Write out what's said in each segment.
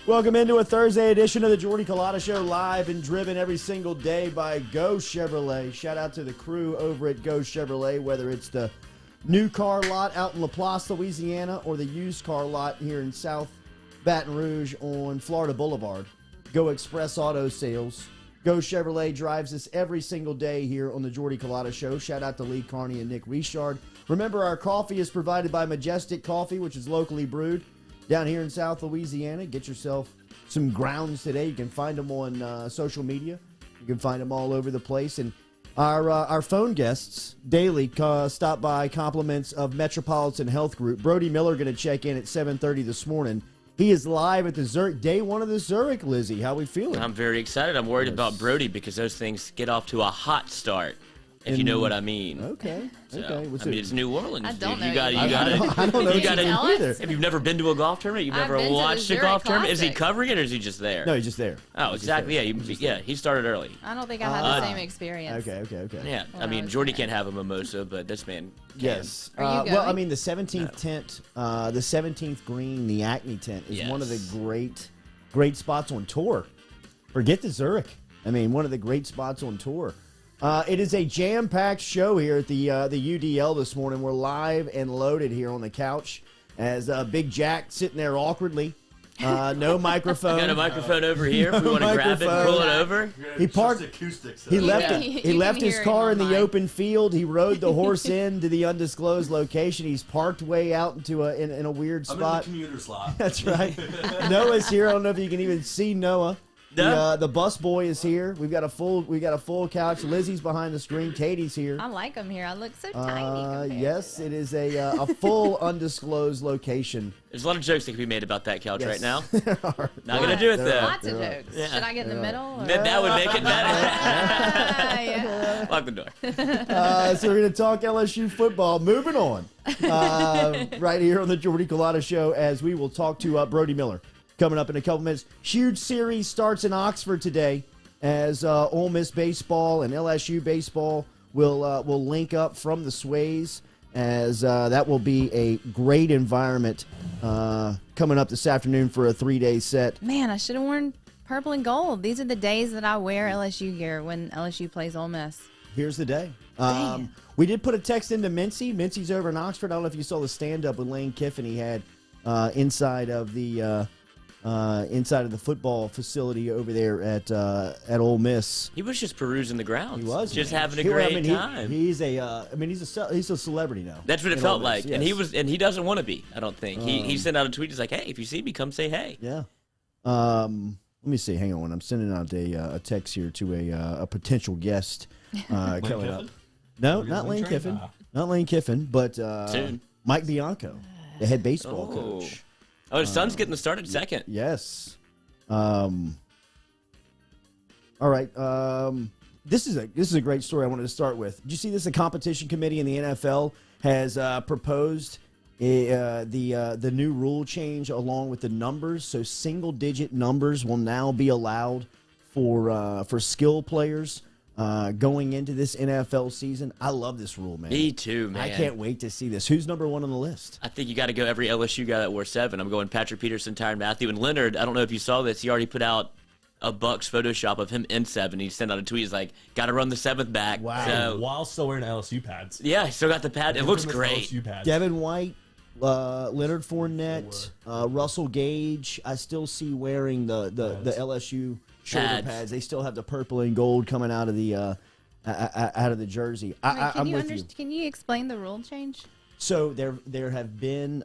Welcome into a Thursday edition of the Jordy Culotta Show, live and driven every single day by Go Chevrolet. Shout out to the crew over at Go Chevrolet, whether it's the new car lot out in LaPlace, Louisiana, or the used car lot here in South Baton Rouge on Florida Boulevard. Go Express Auto Sales. Go Chevrolet drives us every single day here on the Jordy Culotta Show. Shout out to Lee Carney and Nick Richard. Remember, our coffee is provided by Majestic Coffee, which is locally brewed down here in South Louisiana. Get yourself some grounds today. You can find them on social media. You can find them all over the place. And our phone guests daily stop by compliments of Metropolitan Health Group. Brody Miller going to check in at 7:30 this morning. He is live at the Zurich, day one of the Zurich, Lizzie. How we feeling? I'm very excited. I'm worried about Brody because those things get off to a hot start, if you know what I mean. Okay. So, okay. I mean, it's New Orleans. I don't dude. know. You got I don't know either. If you've never been to a golf tournament, you've I've never been to the watched a Zurich golf tournament. Is he Classic. covering it or is he just there? No, he's just there. Oh, exactly. Yeah, he started early. I don't think I had the same experience. Okay. Yeah, When I I mean, was Jordy there. can't have a mimosa, but this man can. Yes. Are you Well, I going? mean, the 17th tent, the 17th green, the Acme tent, is one of the great spots on tour. Forget the Zurich. I mean, one of the great spots on tour. It is a jam-packed show here at the UDL this morning. We're live and loaded here on the couch as Big Jack sitting there awkwardly. No microphone. Got a microphone over here if we want to grab it and pull it over. He parked. Acoustics. He left. Yeah. He You left can his hear car in him the online. open field. He rode the horse in to the undisclosed location. He's parked way out into in a weird I'm in spot. the commuter slot. That's right. Noah's here. I don't know if you can even see Noah. No. The bus boy is here. We got a full couch. Lizzie's behind the screen. Katie's here. I like them here. I look so tiny. compared Yes, to it is a full undisclosed location. There's a lot of jokes that can be made about that couch Yes. right now. There are. Not going to do it, them. though. Lots of jokes. Yeah. Should I get in the middle? Or? That would make it better. Yeah. Lock the door. So we're going to talk LSU football. Moving on. Right here on the Jordy Culotta Show, as we will talk to Brody Miller coming up in a couple minutes. Huge series starts in Oxford today as Ole Miss baseball and LSU baseball will link up from the Sways, as that will be a great environment coming up this afternoon for a 3-day set. Man, I should have worn purple and gold. These are the days that I wear LSU gear when LSU plays Ole Miss. Here's the day. Dang. We did put a text into Mincy. Mincy's over in Oxford. I don't know if you saw the stand-up with Lane Kiffin he had inside of the football facility over there at Ole Miss. He was just perusing the grounds. He was just man. having a great I mean, time. He's a celebrity now. That's what it in felt Ole like, Miss, and yes. he doesn't want to be. I don't think he sent out a tweet. He's like, "Hey, if you see me, come say hey." Yeah. Let me see. Hang on. I'm sending out a text here to a potential guest coming up. No, not Lane Kiffin. Not Lane Kiffin, but Soon. Mike Bianco, the head baseball Oh. coach. Oh, his son's getting started second. Yes. All right. This is a great story I wanted to start with. Did you see this? The competition committee in the NFL has proposed the new rule change along with the numbers. So single-digit numbers will now be allowed for skill players going into this NFL season. I love this rule, man. Me too, man. I can't wait to see this. Who's number one on the list? I think you got to go every LSU guy that wore 7. I'm going Patrick Peterson, Tyrann Mathieu, and Leonard. I don't know if you saw this. He already put out a Bucks Photoshop of him in 7. He sent out a tweet. He's like, got to run the 7th back. Wow. So, While still wearing LSU pads. yeah, he still got the pad. It looks great. LSU pads. Devin White, Leonard Fournette, Russell Gage. I still see wearing the LSU shoulder pads. They still have the purple and gold coming out of the jersey. I'm with you. Can you explain the rule change? So there have been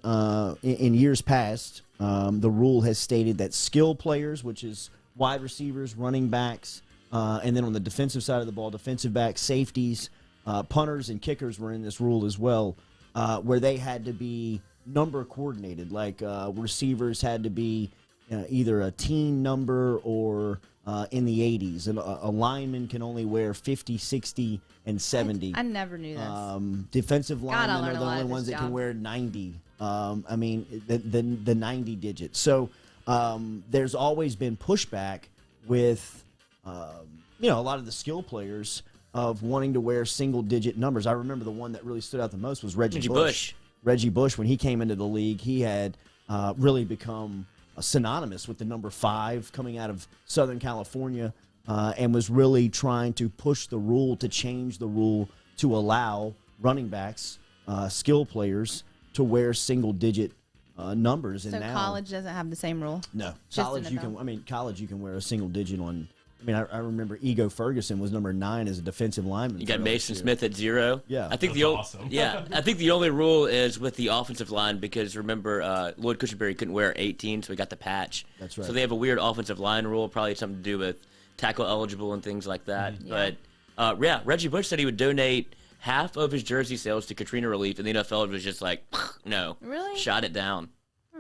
in years past, the rule has stated that skill players, which is wide receivers, running backs, and then on the defensive side of the ball, defensive backs, safeties, punters, and kickers were in this rule as well, where they had to be number coordinated. Like receivers had to be either a team number or in the 80s. And a lineman can only wear 50, 60, and 70. I never knew this. Defensive God, I linemen are learned a the lot only at ones this that can job. wear 90. I mean, the 90 digits. So there's always been pushback with, a lot of the skill players of wanting to wear single-digit numbers. I remember the one that really stood out the most was Reggie Bush. Reggie Bush, when he came into the league, he had really become synonymous with the number 5 coming out of Southern California, and was really trying to push the rule, to change the rule to allow running backs, skill players, to wear single-digit numbers. And So now, college doesn't have the same rule? no, Just college you NFL? can. I mean, college you can wear a single digit on. I mean, I remember Ego Ferguson was number 9 as a defensive lineman. You got for Mason LSU. Smith at 0. Yeah. I think That's awesome. I think the only rule is with the offensive line because remember Lloyd Cushenberry couldn't wear 18, so he got the patch. That's right. So they have a weird offensive line rule, probably something to do with tackle eligible and things like that. Yeah. But Reggie Bush said he would donate half of his jersey sales to Katrina relief, and the NFL was just like, no, Really? shot it down.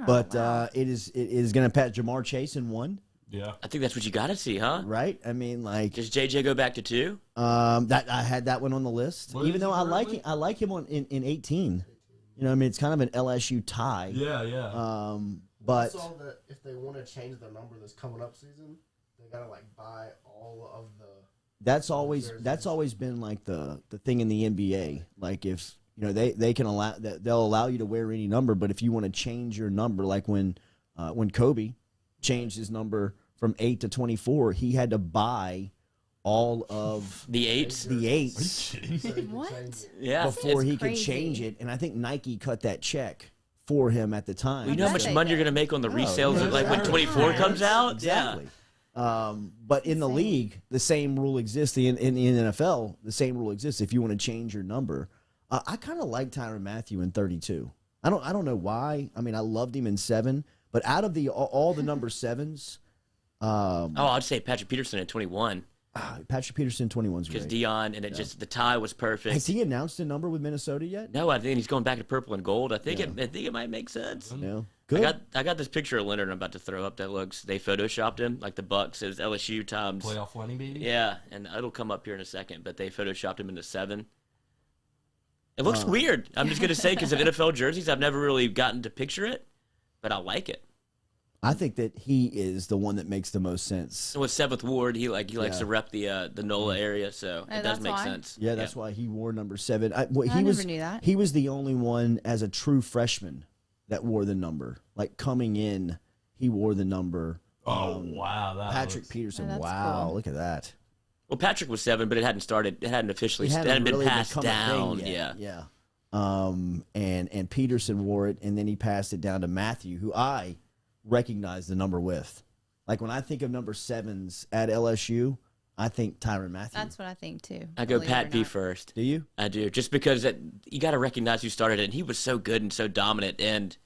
But it is going to pat Jamar Chase in 1, Yeah. I think that's what you got to see, huh? right? I mean, like Does JJ go back to 2? that I had that one on the list. What Even is though he I like him in 18. You know, I mean, it's kind of an LSU tie. Yeah, yeah. But Also, that if they want to change the number this coming up season, they gotta like buy all of the. that's always been like the thing in the NBA. Like if you know they can allow that, they'll allow you to wear any number, but if you want to change your number, like when Kobe changed his number from 8 to 24, he had to buy all of The 8s? the 8s Kidding? So they can What? change it. Yeah. before It's he could crazy. change it. And I think Nike cut that check for him at the time. You know how bet much they money you're did. going to make on the resales yeah, like when yeah. 24 comes out? Exactly. But in the league, the same rule exists. In the NFL, the same rule exists. If you want to change your number, I kind of like Tyrann Mathieu in 32. I don't know why. I mean, I loved him in 7, but out of all the number 7s, I'd say Patrick Peterson at 21 Patrick Peterson 21's because great. Dion, and the tie was perfect. Has he announced a number with Minnesota yet? No, I think he's going back to purple and gold. I think it might make sense. No. Good. I got this picture of Leonard I'm about to throw up that looks they photoshopped him like the Bucks says LSU times. Playoff winning, baby. Yeah, and it'll come up here in a second, but they photoshopped him into 7. It looks weird. I'm just gonna say because of NFL jerseys, I've never really gotten to picture it, but I like it. I think that he is the one that makes the most sense. And with 7th Ward, he likes Yeah. to rep the NOLA area, so it does that's make why? sense. Yeah, that's why he wore number 7. He never was, knew that. He was the only one as a true freshman that wore the number. Like coming in, he wore the number. Oh, wow. That Patrick looks- Peterson. Oh, that's Wow, cool. look at that. Well, Patrick was 7, but it hadn't started. It hadn't officially. It It hadn't been really passed become a down. thing Yeah. yet. Yeah. And Peterson wore it, and then he passed it down to Matthew, who I recognize the number with. Like when I think of number 7s at LSU, I think Tyrann Mathieu. That's what I think too. I go believe it Pat or P not. first. Do you? I do, just because you got to recognize who started it. And he was so good and so dominant. And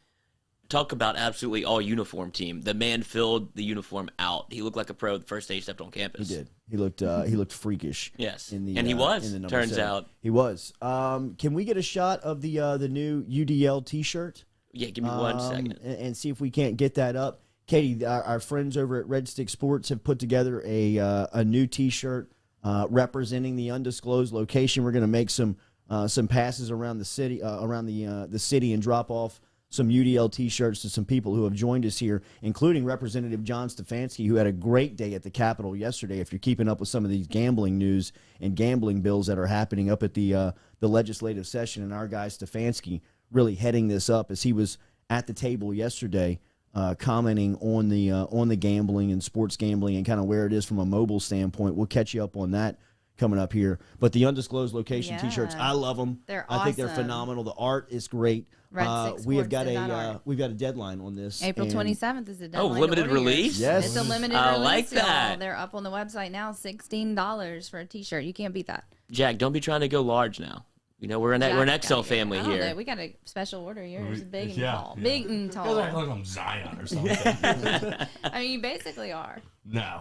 talk about absolutely all uniform team. The man filled the uniform out. He looked like a pro the first day he stepped on campus. He did. He looked freakish. Yes. In the, And he was, in the number turns 7. out. He was. Can we get a shot of the new UDL T-shirt? Yeah, give me 1 second. And see if we can't get that up. Katie, our friends over at Red Stick Sports have put together a new T-shirt representing the undisclosed location. We're going to make some passes around the city, the city, and drop off some UDL T-shirts to some people who have joined us here, including Representative John Stefanski, who had a great day at the Capitol yesterday. If you're keeping up with some of these gambling news and gambling bills that are happening up at the legislative session, and our guy Stefanski really heading this up as he was at the table yesterday. Commenting on the gambling and sports gambling and kind of where it is from a mobile standpoint. We'll catch you up on that coming up here. But the undisclosed location Yeah. T-shirts, I love them. They're I think they're awesome. phenomenal. The art is great. Red Stick we have Sports got did that art. we've got a deadline on this. April and 27th is the deadline. limited to order yours. release? Yes. It's a limited I release. like that. Y'all. They're up on the website now. $16 for a T-shirt. You can't beat that. Jack, don't be trying to go large now. You know, we're an Jack's XL gotta get- family I don't here. know. We got a special order. Yours is big and Yeah, tall. yeah. Big and You guys tall. act like I'm Zion or something. I mean, you basically are. No.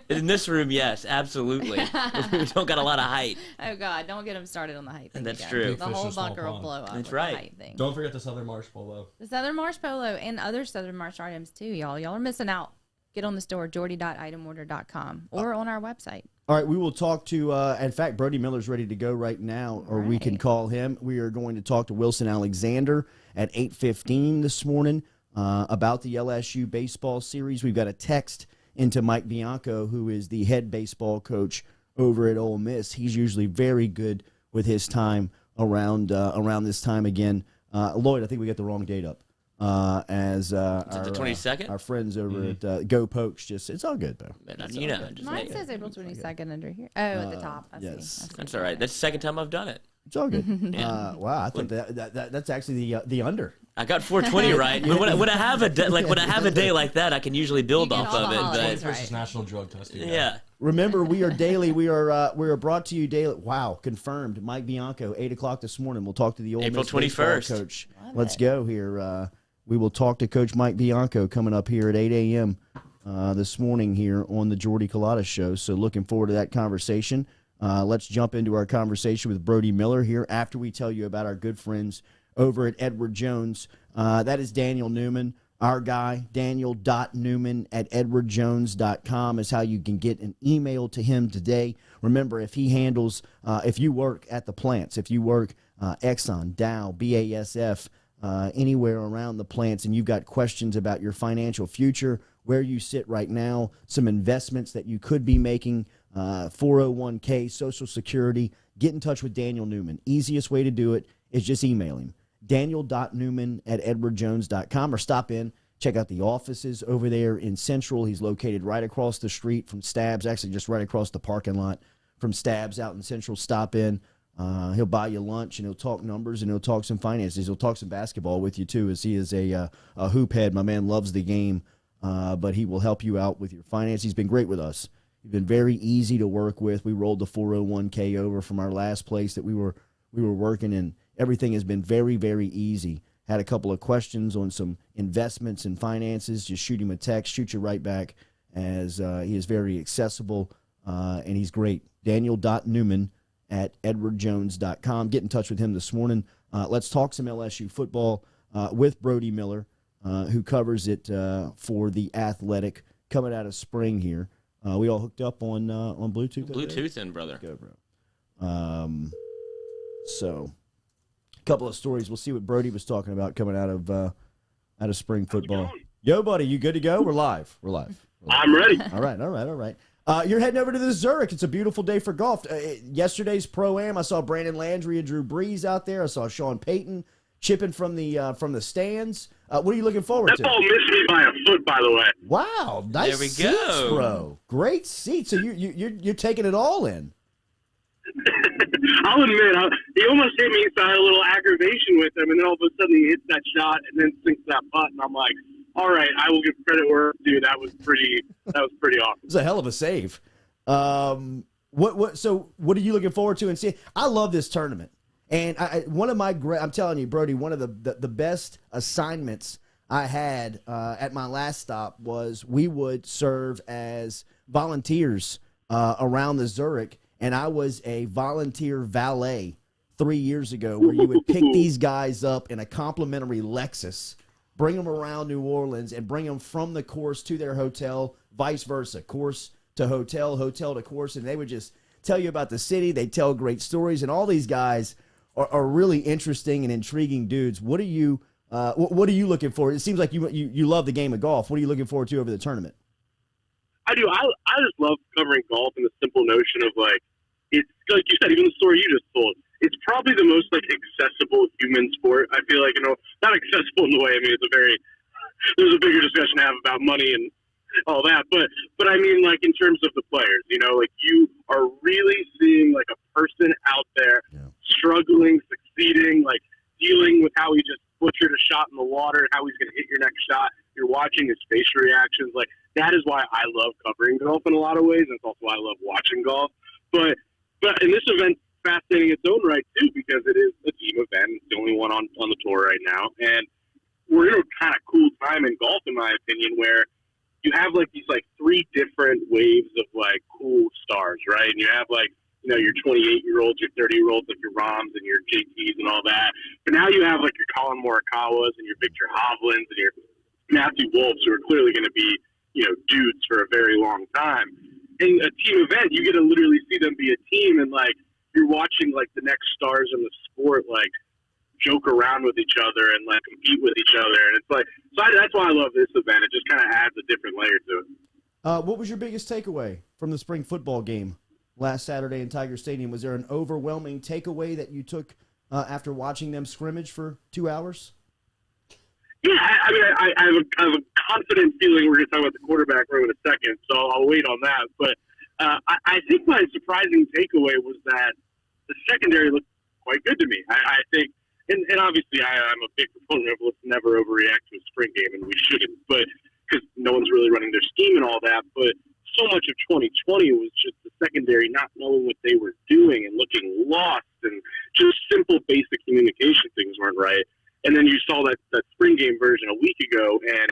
In this room, yes, absolutely. We don't got a lot of height. Oh God, don't get them started on the height thing. That's again. true. The Big fish whole in a small bunker will pond. blow up. That's with right. The height thing. Don't forget the Southern Marsh Polo. The Southern Marsh Polo and other Southern Marsh items too, y'all. Y'all are missing out. Get on the store, jordy.itemorder.com, or on our website. All right, we will talk to, in fact, Brody Miller's ready to go right now, or we can Right. call him. We are going to talk to Wilson Alexander at 8:15 this morning about the LSU baseball series. We've got a text into Mike Bianco, who is the head baseball coach over at Ole Miss. He's usually very good with his time around this time again. Lloyd, I think we got the wrong date up. as Is it the 22nd? our friends over at Go Pokes it's all good though. Just Mine make it. says April 22nd under here. Oh, at the top. I yes. see. That's all right. That's the second time I've done it. It's all good. Wow, I think that's actually the under. I got 420 right. But when I have a day like that, I can usually build You get off all of the it. holidays But right. Versus National Drug Testing Day. yeah, Remember, we are daily. We are brought to you daily. Wow, confirmed. Mike Bianco, 8:00 this morning. We'll talk to the Ole April Miss baseball 21st. coach. Let's go here. We will talk to Coach Mike Bianco coming up here at 8 a.m. This morning here on the Jordy Culotta Show. So looking forward to that conversation. Let's jump into our conversation with Brody Miller here after we tell you about our good friends over at Edward Jones. That is Daniel Newman. Our guy, Daniel.Newman@edwardjones.com is how you can get an email to him today. Remember, if he handles, if you work at the plants, if you work Exxon, Dow, BASF, anywhere around the plants, and you've got questions about your financial future, where you sit right now, some investments that you could be making, 401k, Social Security, get in touch with Daniel Newman. Easiest way to do it is just email him. Daniel.Newman@edwardjones.com, or stop in, check out the offices over there in Central. He's located right across the street from Stabs, actually just right across the parking lot from Stabs out in Central. Stop in. He'll buy you lunch, and he'll talk numbers, and he'll talk some finances. He'll talk some basketball with you, too, as he is a hoop head. My man loves the game, but he will help you out with your finances. He's been great with us. He's been very easy to work with. We rolled the 401k over from our last place that we were working in. Everything has been very, very easy. Had a couple of questions on some investments and finances. Just shoot him a text, shoot you right back, as he is very accessible, and he's great. Daniel.Newman@edwardjones.com. Get in touch with him this morning. Let's talk some LSU football with Brody Miller, who covers it for the Athletic, coming out of spring here. We all hooked up on Bluetooth. Bluetooth, brother. Go, bro. So, a couple of stories. We'll see what Brody was talking about coming out of spring football. Yo, buddy, you good to go? We're live. I'm ready. All right. You're heading over to the Zurich. It's a beautiful day for golf. Yesterday's Pro-Am, I saw Brandon Landry and Drew Brees out there. I saw Sean Payton chipping from the stands. What are you looking forward to? That ball missed me by a foot, by the way. Wow, nice There we seats, go. bro. Great seats. So you're taking it all in. I'll admit, he almost hit me, so I had a little aggravation with him, and then all of a sudden he hits that shot and then sinks that putt, and I'm like, all right, I will give credit where it's due. That was pretty awesome. It's a hell of a save. So what are you looking forward to and see? I love this tournament. And I'm telling you, Brody, one of the best assignments I had at my last stop was we would serve as volunteers around the Zurich, and I was a volunteer valet 3 years ago, where you would pick these guys up in a complimentary Lexus, bring them around New Orleans, and bring them from the course to their hotel, vice versa, course to hotel, hotel to course, and they would just tell you about the city. They tell great stories, and all these guys are really interesting and intriguing dudes. What are you looking for? It seems like you love the game of golf. What are you looking forward to over the tournament? I do. I just love covering golf and the simple notion of, like, it's like you said, even the story you just told, it's probably the most, like, accessible human sport. I feel like, not accessible in the way, I mean, there's a bigger discussion to have about money and all that, but I mean, like, in terms of the players, like, you are really seeing, like, a person out there struggling, succeeding, like, dealing with how he just butchered a shot in the water and how he's going to hit your next shot. You're watching his facial reactions. Like, that is why I love covering golf in a lot of ways, and it's also why I love watching golf. But in this event, fascinating in its own right, too, because it is a team event. It's the only one on the tour right now, and we're in a kind of cool time in golf, in my opinion, where you have, like, these, like, three different waves of, like, cool stars, right? And you have, like, your 28-year-olds, your 30-year-olds, like your Roms and your JTs and all that. But now you have, like, your Colin Morikawas and your Victor Hovlands and your Matthew Wolves, who are clearly going to be, dudes for a very long time. In a team event, you get to literally see them be a team, and, like, you're watching, like, the next stars in the sport, like, joke around with each other and, like, compete with each other. And it's like, that's why I love this event. It just kind of adds a different layer to it. What was your biggest takeaway from the spring football game last Saturday in Tiger Stadium? Was there an overwhelming takeaway that you took after watching them scrimmage for 2 hours? Yeah, I mean, I have a confident feeling we're going to talk about the quarterback room in a second, so I'll wait on that. But I think my surprising takeaway was that the secondary looked quite good to me. I think, and obviously I'm a big proponent of let's never overreact to a spring game, and we shouldn't, but because no one's really running their scheme and all that. But so much of 2020 was just the secondary not knowing what they were doing and looking lost, and just simple, basic communication things weren't right. And then you saw that spring game version a week ago, and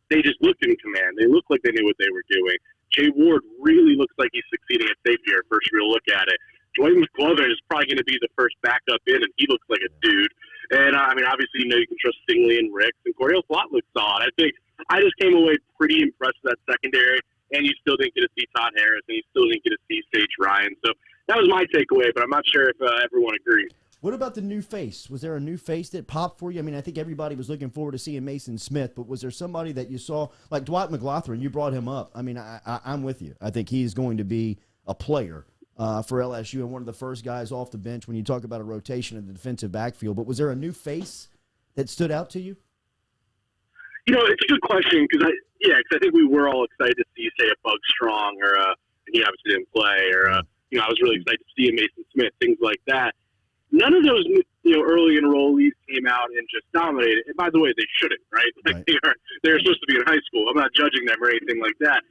they just looked in command. They looked like they knew what they were doing. Jay Ward really looks like he's succeeding at safety, our first real look at it. Dwight McGlover is probably going to be the first backup in, and he looks like a dude. And, I mean, obviously, you can trust Stingley and Ricks, and Cordell Flott looks solid. I think I just came away pretty impressed with that secondary, and you still didn't get to see Todd Harris, and you still didn't get to see Sage Ryan. So that was my takeaway, but I'm not sure if everyone agrees. What about the new face? Was there a new face that popped for you? I mean, I think everybody was looking forward to seeing Mason Smith, but was there somebody that you saw, like Dwight McGlothern, you brought him up. I mean, I'm with you. I think he's going to be a player for LSU and one of the first guys off the bench when you talk about a rotation in the defensive backfield. But was there a new face that stood out to you? It's a good question because I think we were all excited to see, say, a Bug Strong or and he obviously didn't play, or I was really excited to see a Mason Smith, things like that. None of those, early enrollees came out and just dominated. And by the way, they shouldn't, right? Like they're supposed to be in high school. I'm not judging them or anything like that.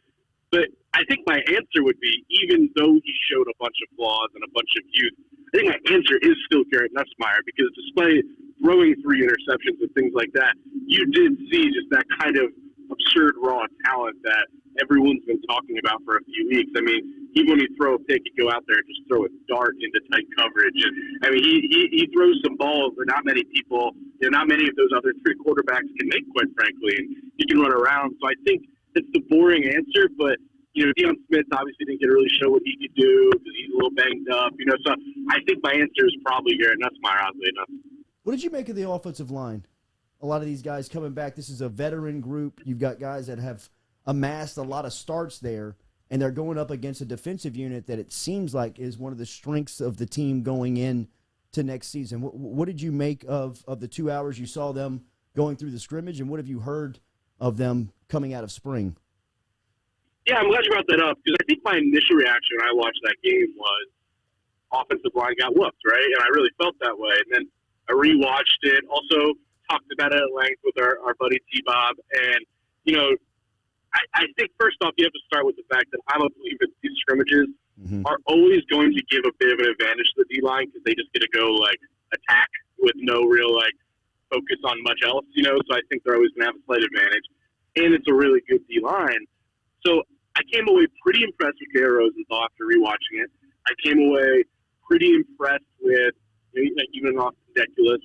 But I think my answer would be, even though he showed a bunch of flaws and a bunch of youth, I think my answer is still Garrett Nussmeier, because despite throwing 3 interceptions and things like that, you did see just that kind of absurd raw talent that everyone's been talking about for a few weeks. I mean, even when he'd throw a pick, he'd go out there and just throw a dart into tight coverage. And I mean, he throws some balls that not many people, not many of those other 3 quarterbacks can make, quite frankly. And he can run around. So I think it's the boring answer, but Deion Smith obviously didn't get to really show what he could do because he's a little banged up. So I think my answer is probably Garrett Nussmeier, oddly enough. What did you make of the offensive line? A lot of these guys coming back. This is a veteran group. You've got guys that have amassed a lot of starts there, and they're going up against a defensive unit that it seems like is one of the strengths of the team going in to next season. What did you make of the 2 hours you saw them going through the scrimmage, and what have you heard of them coming out of spring? Yeah, I'm glad you brought that up, because I think my initial reaction when I watched that game was offensive line got whooped, right? And I really felt that way. And then I rewatched it, also talked about it at length with our buddy T-Bob. And, I think first off, you have to start with the fact that I don't believe that these scrimmages are always going to give a bit of an advantage to the D-line, because they just get to go, attack with no real, focus on much else, So I think they're always going to have a slight advantage. And it's a really good D-line. So I came away pretty impressed with J.R. Rosenthal after rewatching it. I came away pretty impressed with even off ridiculous.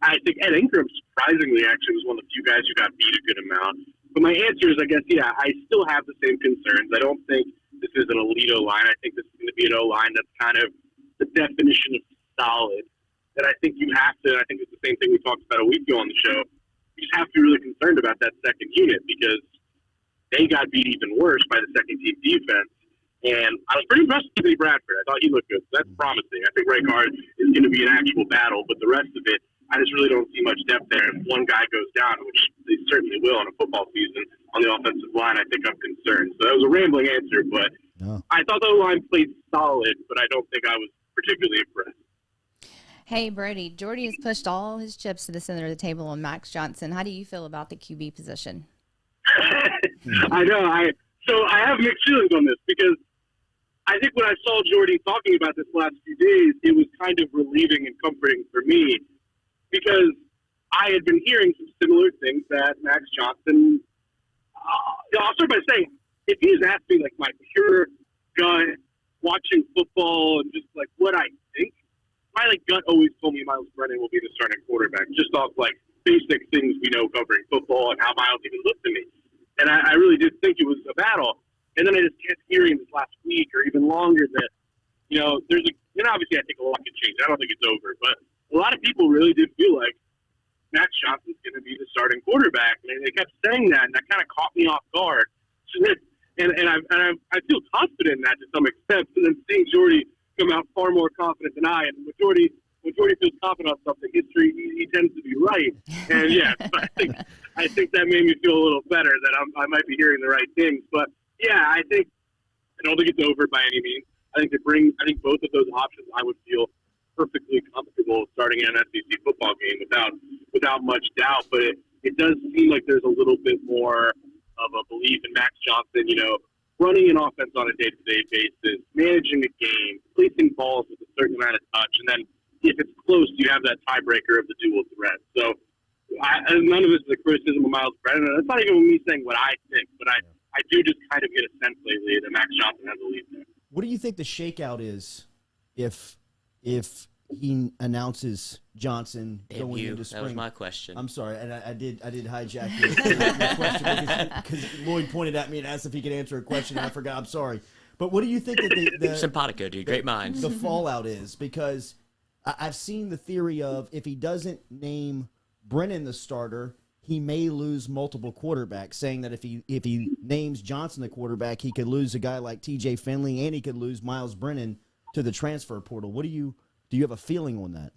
I think Ed Ingram, surprisingly, actually was one of the few guys who got beat a good amount. But my answer is, I guess, I still have the same concerns. I don't think this is an elite O-line. I think this is going to be an O-line that's kind of the definition of solid. That I think you have to, I think it's the same thing we talked about a week ago on the show, you just have to be really concerned about that second unit, because they got beat even worse by the second-team defense. And I was pretty impressed with Anthony Bradford. I thought he looked good. So that's promising. I think right guard is going to be an actual battle, but the rest of it, I just really don't see much depth there. And if one guy goes down, which they certainly will in a football season on the offensive line, I think I'm concerned. So that was a rambling answer, but I thought the line played solid, but I don't think I was particularly impressed. Hey, Brody, Jordy has pushed all his chips to the center of the table on Max Johnson. How do you feel about the QB position? I know. So I have mixed feelings on this, because I think when I saw Jordy talking about this last few days, it was kind of relieving and comforting for me, because I had been hearing some similar things that Max Johnson, I'll start by saying, if he was asking my pure gut, watching football and just what I think, my gut always told me Miles Brennan will be the starting quarterback, just off basic things we know covering football and how Miles even looked to me. And I really did think it was a battle. And then I just kept hearing this last week or even longer that, and obviously I think a lot can change. I don't think it's over, but a lot of people really did feel like Max Johnson's going to be the starting quarterback. And they kept saying that, and that kind of caught me off guard. And I feel confident in that to some extent. And then seeing Jordy come out far more confident than I. And what Jordy when Jordy feels confident on something, history he tends to be right. And yeah, I think that made me feel a little better that I might be hearing the right things. But yeah, I don't think it's over by any means. I think both of those options I would feel perfectly comfortable starting an SEC football game without much doubt. But it does seem like there's a little bit more of a belief in Max Johnson, running an offense on a day-to-day basis, managing a game, placing balls with a certain amount of touch, and then if it's close, you have that tiebreaker of the dual threat. So none of this is a criticism of Miles Brennan. That's not even me saying what I think, but I do just kind of get a sense lately that Max Johnson has a lead there. What do you think the shakeout is if he announces Johnson going into spring? That was my question. I'm sorry, and I did hijack your question because Lloyd pointed at me and asked if he could answer a question, and I forgot. I'm sorry. But what do you think that the simpatico, dude? Great minds. The fallout is? Because I've seen the theory of if he doesn't name Brennan the starter, he may lose multiple quarterbacks, saying that if he names Johnson the quarterback, he could lose a guy like TJ Finley and he could lose Miles Brennan to the transfer portal. Do you have a feeling on that?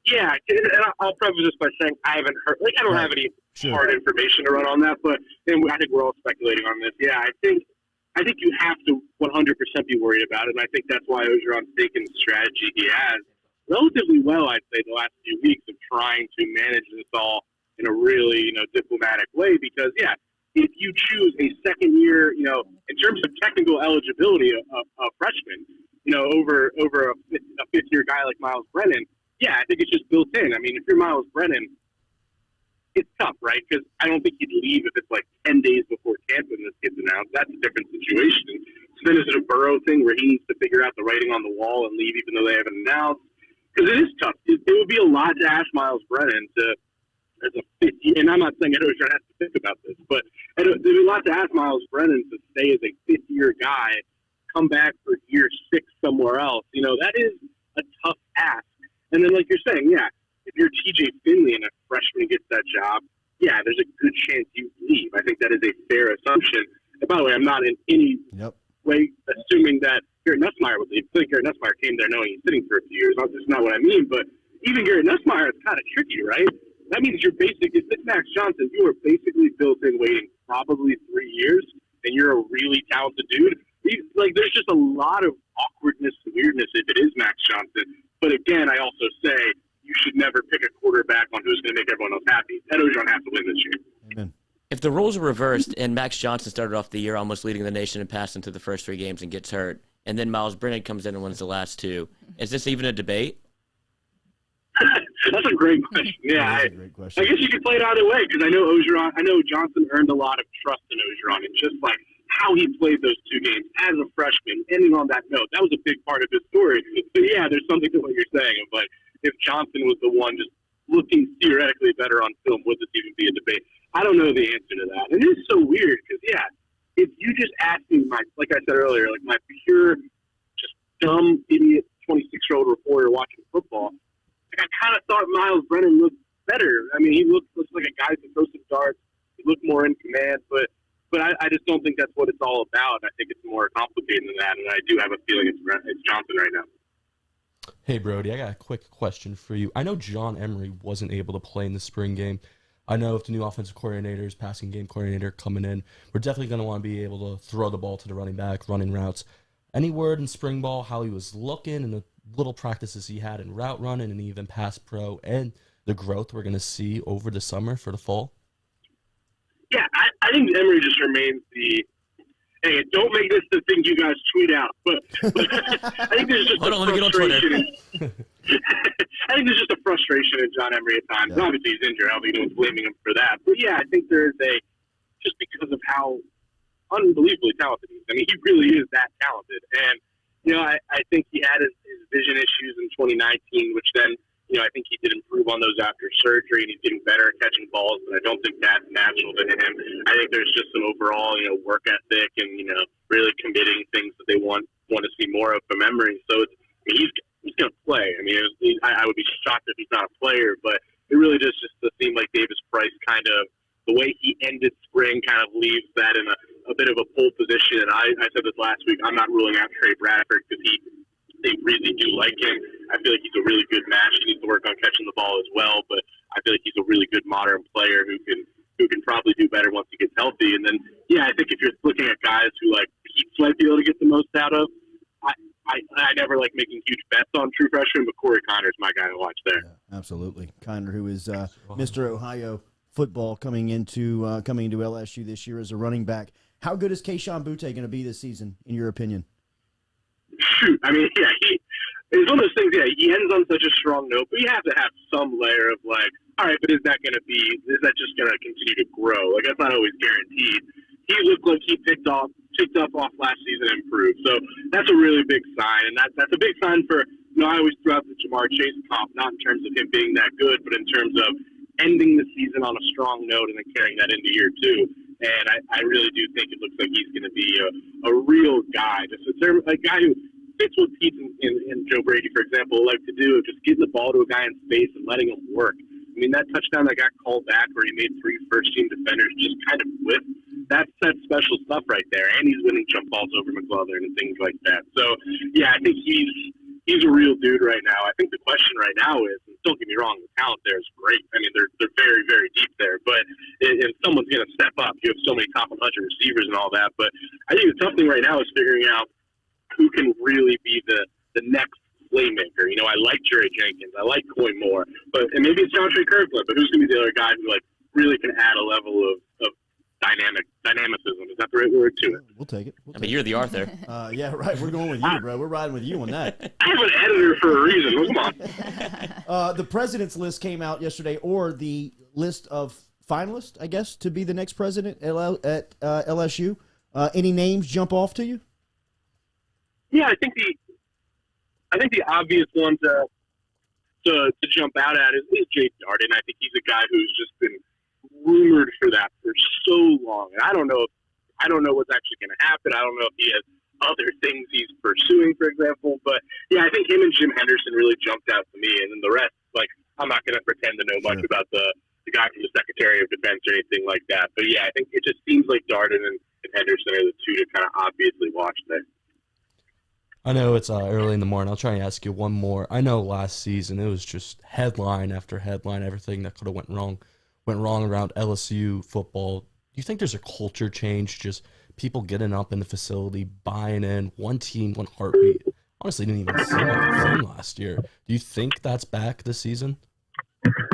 Yeah, and I'll preface this by saying I haven't heard. I don't have any hard information to run on that, but I think we're all speculating on this. Yeah, I think you have to 100% be worried about it, and I think that's why Orgeron's taken the strategy he has relatively well, I'd say, the last few weeks of trying to manage this all in a really, diplomatic way. Because, yeah, if you choose a second year, in terms of technical eligibility, a freshman, over a fifth-year guy like Miles Brennan, yeah, I think it's just built in. I mean, if you're Miles Brennan, it's tough, right? Because I don't think he'd leave if it's like 10 days before camp when this gets announced. That's a different situation. So then is it a Burrow thing where he needs to figure out the writing on the wall and leave even though they haven't announced? Because it is tough. It would be a lot to ask Miles Brennan as a 50, and I'm not saying Orgeron has to think about this, but there'd be a lot to ask Miles Brennan to stay as a fifth-year guy, come back for year 6 somewhere else. That is a tough ask. And then, like you're saying, yeah, if you're TJ Finley and a freshman gets that job, yeah, there's a good chance you leave. I think that is a fair assumption. And by the way, I'm not in any way assuming that Garrett Nussmeier would leave. I think Garrett Nussmeier came there knowing he's sitting for a few years. That's not what I mean. But even Garrett Nussmeier is kind of tricky, right? That means if it's Max Johnson, you are basically built in waiting probably 3 years, and you're a really talented dude. There's just a lot of awkwardness and weirdness if it is Max Johnson. But again, I also say you should never pick a quarterback on who's going to make everyone else happy. Ed Orgeron has to win this year. Amen. If the roles were reversed and Max Johnson started off the year almost leading the nation and passing through the first 3 games and gets hurt, and then Miles Brennan comes in and wins the last 2, is this even a debate? That's a great question. Yeah, a great question. I guess you could play it either way because I know Johnson earned a lot of trust in Orgeron, and just like how he played those 2 games as a freshman, ending on that note, that was a big part of his story. But yeah, there's something to what you're saying of like if Johnson was the one just looking theoretically better on film, would this even be a debate? I don't know the answer to that. And it is so weird because if you just ask me like I said earlier, like my pure, just dumb idiot 26-year-old reporter watching football. I kind of thought Miles Brennan looked better. I mean, he looks like a guy who can throw some darts. He looked more in command, but I just don't think that's what it's all about. I think it's more complicated than that, and I do have a feeling it's Johnson right now. Hey, Brody, I got a quick question for you. I know John Emery wasn't able to play in the spring game. I know if the new offensive coordinators, passing game coordinator coming in, we're definitely going to want to be able to throw the ball to the running back, running routes. Any word in spring ball how he was looking and the little practices he had in route running and even pass pro and the growth we're going to see over the summer for the fall? Yeah, I think Emery just remains hey, don't make this the thing you guys tweet out, but I think there's just frustration. I think there's just a frustration in John Emery at times. Yeah. Obviously, he's injured. I don't think anyone's blaming him for that. But yeah, I think there's just because of how unbelievably talented he is. I mean, he really is that talented. And, I think he had his vision issues in 2019, which then, I think he did improve on those after surgery, and he's getting better at catching balls, but I don't think that's natural to him. I think there's just some overall, work ethic and, really committing things that they want to see more of from Emery. So he's going to play. I mean, I would be shocked if he's not a player, but it really just seemed like Davis Price kind of, the way he ended spring kind of leaves that in a bit of a pole position. And I said this last week, I'm not ruling out Trey Bradford because they really do like him. I feel like he's a really good match. He needs to work on catching the ball as well, but I feel like he's a really good modern player who can probably do better once he gets healthy. And then, I think if you're looking at guys who like Pete's might be able to get the most out of, I never like making huge bets on true freshmen, but Corey Connor's my guy to watch there. Yeah, absolutely. Connor, who is Mr. Ohio football coming into LSU this year as a running back. How good is Kayshon Boutte going to be this season, in your opinion? Shoot, I mean, it's one of those things, he ends on such a strong note, but you have to have some layer of like, all right, but is that just going to continue to grow? Like, that's not always guaranteed. He looked like he picked up off last season and improved. So that's a really big sign. And that's a big sign for, I always throw out the Jamar Chase comp, not in terms of him being that good, but in terms of ending the season on a strong note and then carrying that into year two. And I really do think it looks like he's going to be a real guy. Just a guy who fits what Pete and Joe Brady, for example, like to do, just getting the ball to a guy in space and letting him work. I mean, that touchdown that got called back where he made 3 first-team defenders just kind of whip, that's special stuff right there. And he's winning jump balls over McLaughlin and things like that. So, I think he's a real dude right now. I think the question right now is, and don't get me wrong, the talent there is great. I mean, they're very, very deep there. But if someone's going to step up, you have so many top 100 receivers and all that. But I think the tough thing right now is figuring out who can really be the next playmaker. I like Jerry Jenkins. I like Coy Moore. And maybe it's John Trey Kirkland, but who's going to be the other guy who, like, really can add a level of dynamicism? Is that the right word to it? We'll take it. You're the Arthur. Yeah, right. We're going with you, bro. We're riding with you on that. I have an editor for a reason. Come on. The president's list came out yesterday, or the list of finalists, I guess, to be the next president at LSU. Any names jump off to you? Yeah, I think the obvious one to jump out at is Jake Darden. I think he's a guy who's just been rumored for that for so long, and I don't know what's actually going to happen. I don't know if he has other things he's pursuing, for example. But I think him and Jim Henderson really jumped out to me, and then the rest, like, I'm not going to pretend to know much about the guy from the Secretary of Defense or anything like that. But I think it just seems like Darden and Henderson are the two to kind of obviously watch there. I know it's early in the morning. I'll try and ask you one more. I know last season it was just headline after headline, everything that could have went wrong around LSU football. Do you think there's a culture change, just people getting up in the facility, buying in, one team, one heartbeat? Honestly, didn't even seem like a thing last year. Do you think that's back this season?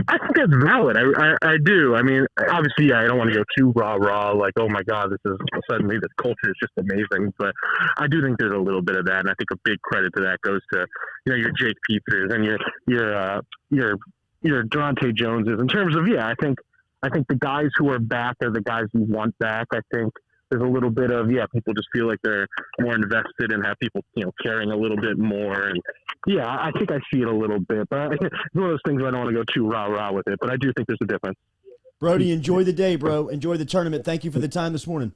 I think that's valid. I do. I mean, obviously, I don't want to go too rah-rah, like, oh my God, suddenly this culture is just amazing. But I do think there's a little bit of that, and I think a big credit to that goes to, your Jake Peters and your Durante Joneses. In terms of, I think the guys who are back are the guys you want back. I think there's a little bit of, people just feel like they're more invested and have people, caring a little bit more. And I think I see it a little bit, but it's one of those things where I don't want to go too rah-rah with it, but I do think there's a difference. Brody, enjoy the day, bro. Enjoy the tournament. Thank you for the time this morning.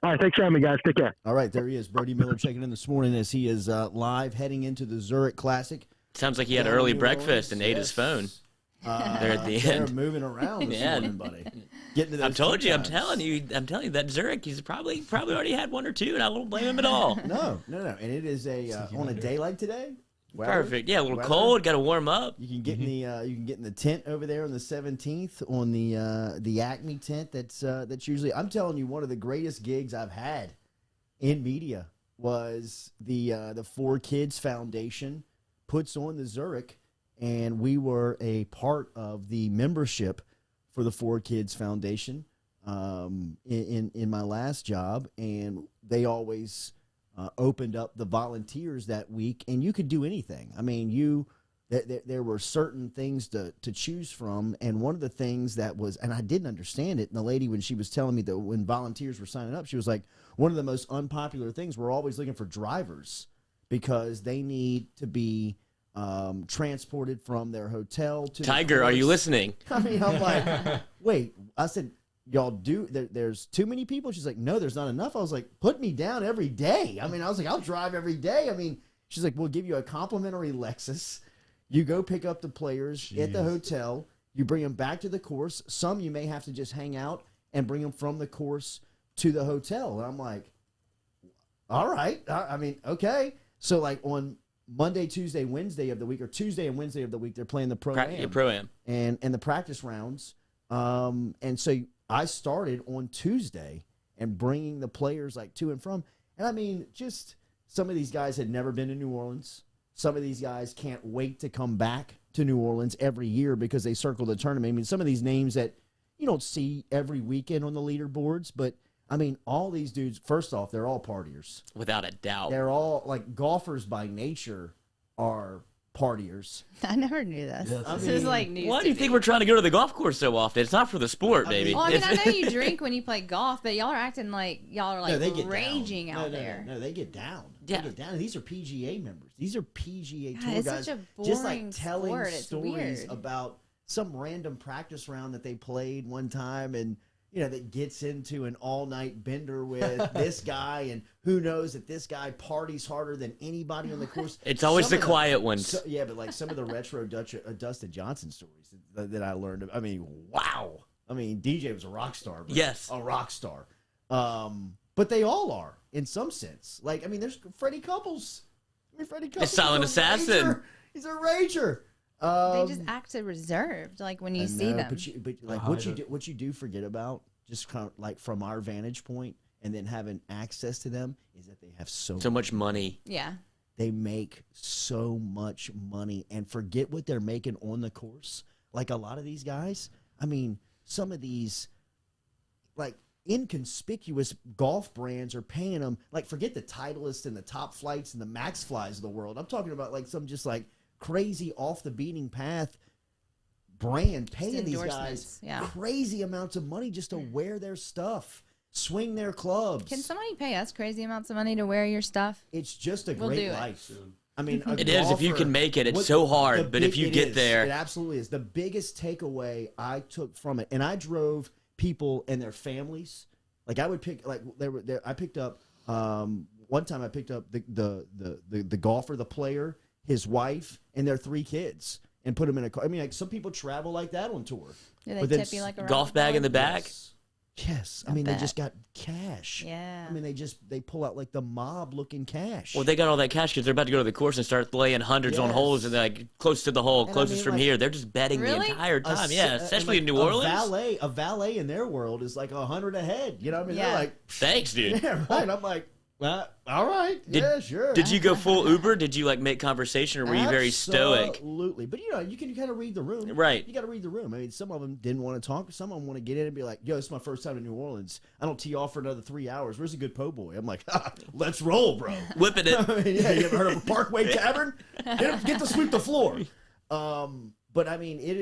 All right, thanks for having me, guys. Take care. All right, there he is. Brody Miller checking in this morning as he is live heading into the Zurich Classic. Sounds like he had early breakfast and ate his phone. There at the end. They're moving around this morning, buddy. Getting to those I'm telling you that Zurich, he's probably already had one or two, and I don't blame him at all. No. And it is on a day like today. Perfect. Yeah, a little cold. Got to warm up. You can get in the tent over there on the 17th on the Acme tent. That's usually. I'm telling you, one of the greatest gigs I've had in media was the 4 Kids Foundation puts on the Zurich. And we were a part of the membership for the 4 Kids Foundation in my last job. And they always opened up the volunteers that week. And you could do anything. I mean, there were certain things to choose from. And one of the things that was, and I didn't understand it, and the lady, when she was telling me that when volunteers were signing up, she was like, one of the most unpopular things, we're always looking for drivers because they need to be transported from their hotel to Tiger, are you listening? I mean, I'm like, wait. I said, y'all do. There's too many people. She's like, no, there's not enough. I was like, put me down every day. I mean, I was like, I'll drive every day. I mean, she's like, we'll give you a complimentary Lexus. You go pick up the players at the hotel. You bring them back to the course. Some you may have to just hang out and bring them from the course to the hotel. And I'm like, all right. I mean, okay. So like on Monday, Tuesday, Wednesday of the week, or Tuesday and Wednesday of the week, they're playing the pro-am. Pro-am. And the practice rounds. And so I started on Tuesday and bringing the players like to and from. And I mean, just some of these guys had never been to New Orleans. Some of these guys can't wait to come back to New Orleans every year because they circle the tournament. I mean, some of these names that you don't see every weekend on the leaderboards, but I mean, all these dudes, first off, they're all partiers. Without a doubt. They're all, like, golfers by nature are partiers. I never knew this. Yes. This I is mean, like news. Why to do you me. think we're trying to go to the golf course so often? It's not for the sport, baby. Well, I mean, I It's- know you drink when you play golf, but y'all are acting like y'all are like No, they get raging down. out No, there. No, they get down. Yeah. They get down. And these are PGA members. These are PGA God, tour it's guys. such a just like boring telling sport. It's stories weird. about some random practice round that they played one time, and you know that gets into an all-night bender with this guy, and who knows that this guy parties harder than anybody on the course. It's always Some the of quiet ones. Yeah, but like some of the retro Dustin Johnson stories that I learned. I mean, wow. I mean, DJ was a rock star. But Yes. a rock star. But they all are in some sense. Like, I mean, there's Freddie Couples. I mean, Freddie Couples. Silent he's a Assassin. rager. He's a rager. They just act so reserved, like when you I see know, them. but like what you do forget about, just kind of like from our vantage point, and then having access to them, is that they have so much money. Yeah. They make so much money, and forget what they're making on the course. Like a lot of these guys, I mean, some of these like inconspicuous golf brands are paying them, like, forget the Titleist and the Top Flights and the Max Flies of the world. I'm talking about like some just like crazy off the beating path brand paying these guys crazy amounts of money just to wear their stuff, swing their clubs. Can somebody pay us crazy amounts of money to wear your stuff? It's just a We'll great do it. life. I mean, It is if you can make it. It's so hard, but if you get there, it absolutely is. The biggest takeaway I took from it, and I drove people and their families. Like I would pick, like I picked up one time. I picked up the golfer, the player, his wife, and their 3 kids, and put them in a car. I mean, like some people travel like that on tour. Do they But then tip you like a golf bag in the back. Yes. I I mean, they bet. just got cash. Yeah. I mean, they pull out like the mob looking cash. Well, they got all that cash because they're about to go to the course and start laying hundreds on Yes. holes, and they're like close to the hole, And I closest mean, from like, here. They're just betting Really? the entire time. Yeah, especially in New a Orleans. A valet in their world is like 100 ahead. You know what I mean? Yeah. They're like, Thanks, dude. yeah, right. I'm like, all right. Yeah, sure. Did you go full Uber? Did you like make conversation, or were you very stoic? Absolutely. But you know, you can kind of read the room. Right. You got to read the room. I mean, some of them didn't want to talk. Some of them want to get in and be like, yo, this is my first time in New Orleans. I don't tee off for another 3 hours. Where's a good po' boy? I'm like, let's roll, bro. Whipping it. I mean, yeah, you ever heard of a Parkway Tavern? Get to sweep the floor. But I mean, it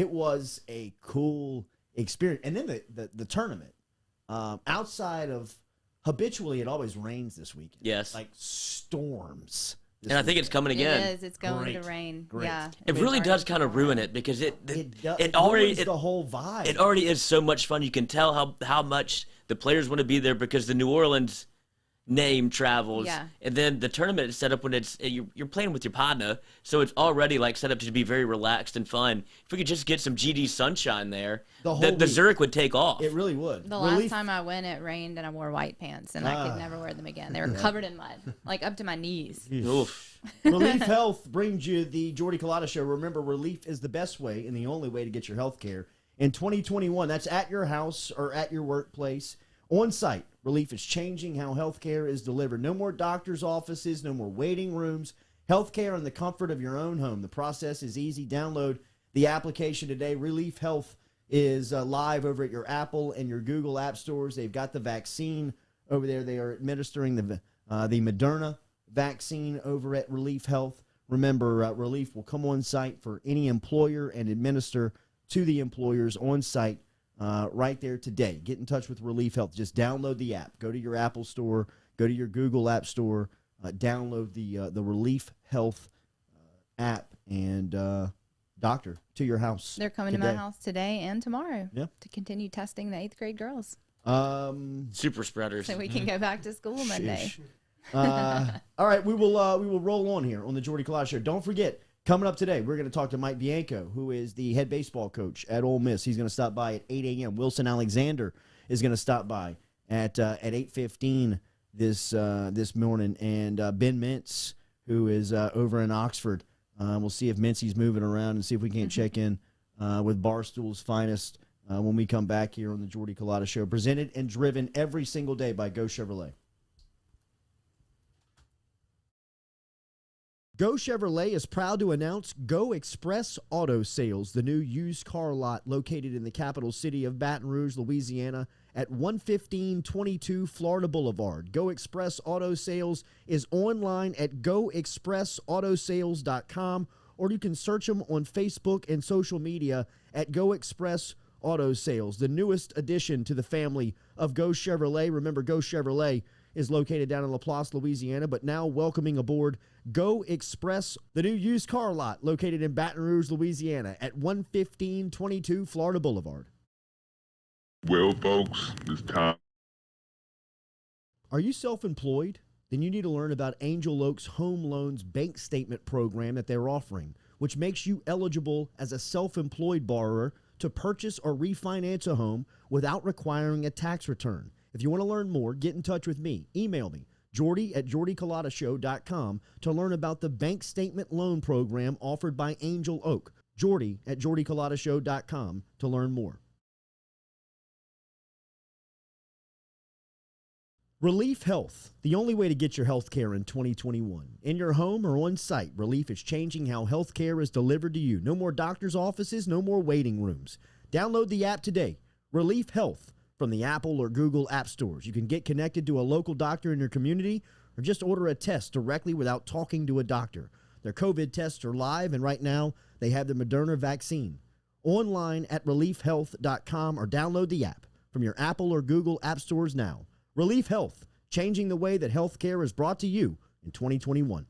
was a cool experience. And then the tournament, outside of habitually, it always rains this weekend. Yes. Like storms. this And I think it's weekend. coming again. It is. It's going Great. to rain. Great. Yeah. It really does kind of ruin it because it already ruins the whole vibe. it already is so much fun. You can tell how much the players want to be there because the New Orleans name travels. Yeah. And then the tournament is set up when you're playing with your partner, so it's already like set up to be very relaxed and fun. If we could just get some GD sunshine there, The whole the week. Zurich would take off. It really would. The last time I went, it rained and I wore white pants, and I could never wear them again. They were covered in mud, like up to my knees. Oof. Relief Health brings you the Jordy Culotta Show. Remember, relief is the best way and the only way to get your health care. In 2021, that's at your house or at your workplace, on site. Relief is changing how health care is delivered. No more doctor's offices, no more waiting rooms. Health care in the comfort of your own home. The process is easy. Download the application today. Relief Health is live over at your Apple and your Google app stores. They've got the vaccine over there. They are administering the Moderna vaccine over at Relief Health. Remember, Relief will come on site for any employer and administer to the employers on site right there today. Get in touch with Relief Health. Just download the app. Go to your Apple store. Go to your Google app store. Download the Relief Health app and doctor to your house. They're coming to my house today and tomorrow to continue testing the 8th grade girls. Super spreaders. So we can go back to school Monday. All right, we will roll on here on the Jordy Culotta Show. Don't forget, coming up today, we're going to talk to Mike Bianco, who is the head baseball coach at Ole Miss. He's going to stop by at 8 a.m. Wilson Alexander is going to stop by at 8:15 this morning. And Ben Mintz, who is over in Oxford, we'll see if Mincy's moving around and see if we can't check in with Barstool's finest when we come back here on the Jordy Culotta Show, presented and driven every single day by Go Chevrolet. Go Chevrolet is proud to announce Go Express Auto Sales, the new used car lot located in the capital city of Baton Rouge, Louisiana, at 11522 Florida Boulevard. Go Express Auto Sales is online at goexpressautosales.com, or you can search them on Facebook and social media at Go Express Auto Sales, the newest addition to the family of Go Chevrolet. Remember, Go Chevrolet is located down in Laplace, Louisiana, but now welcoming aboard Go Express, the new used car lot located in Baton Rouge, Louisiana at 11522 Florida Boulevard. Well, folks, it's time. Are you self-employed? Then you need to learn about Angel Oak's Home Loans Bank Statement program that they're offering, which makes you eligible as a self-employed borrower to purchase or refinance a home without requiring a tax return. If you want to learn more, get in touch with me. Email me, jordy@jordyculotta.show.com, to learn about the bank statement loan program offered by Angel Oak. jordy@jordyculotta.show.com to learn more. Relief Health, the only way to get your health care in 2021. In your home or on site, Relief is changing how health care is delivered to you. No more doctor's offices, no more waiting rooms. Download the app today, Relief Health, from the Apple or Google app stores. You can get connected to a local doctor in your community or just order a test directly without talking to a doctor. Their COVID tests are live, and right now they have the Moderna vaccine. Online at reliefhealth.com or download the app from your Apple or Google app stores now. Relief Health, changing the way that healthcare is brought to you in 2021.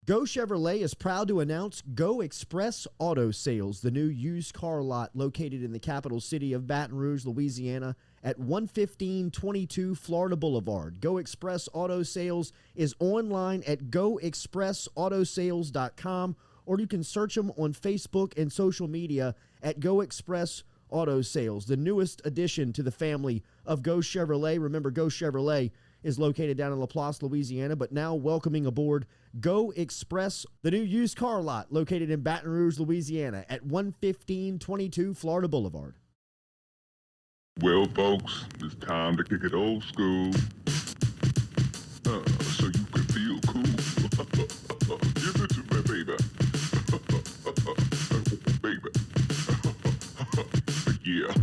Go Chevrolet is proud to announce Go Express Auto Sales, the new used car lot located in the capital city of Baton Rouge, Louisiana, at 11522 Florida Boulevard. Go Express Auto Sales is online at goexpressautosales.com, or you can search them on Facebook and social media at Go Express Auto Sales, the newest addition to the family of Go Chevrolet. Remember, Go Chevrolet is located down in Laplace, Louisiana, but now welcoming aboard Go Express, the new used car lot located in Baton Rouge, Louisiana at 11522 Florida Boulevard. Well, folks, it's time to kick it old school. So you can feel cool. Give it to me, baby. Baby. Yeah.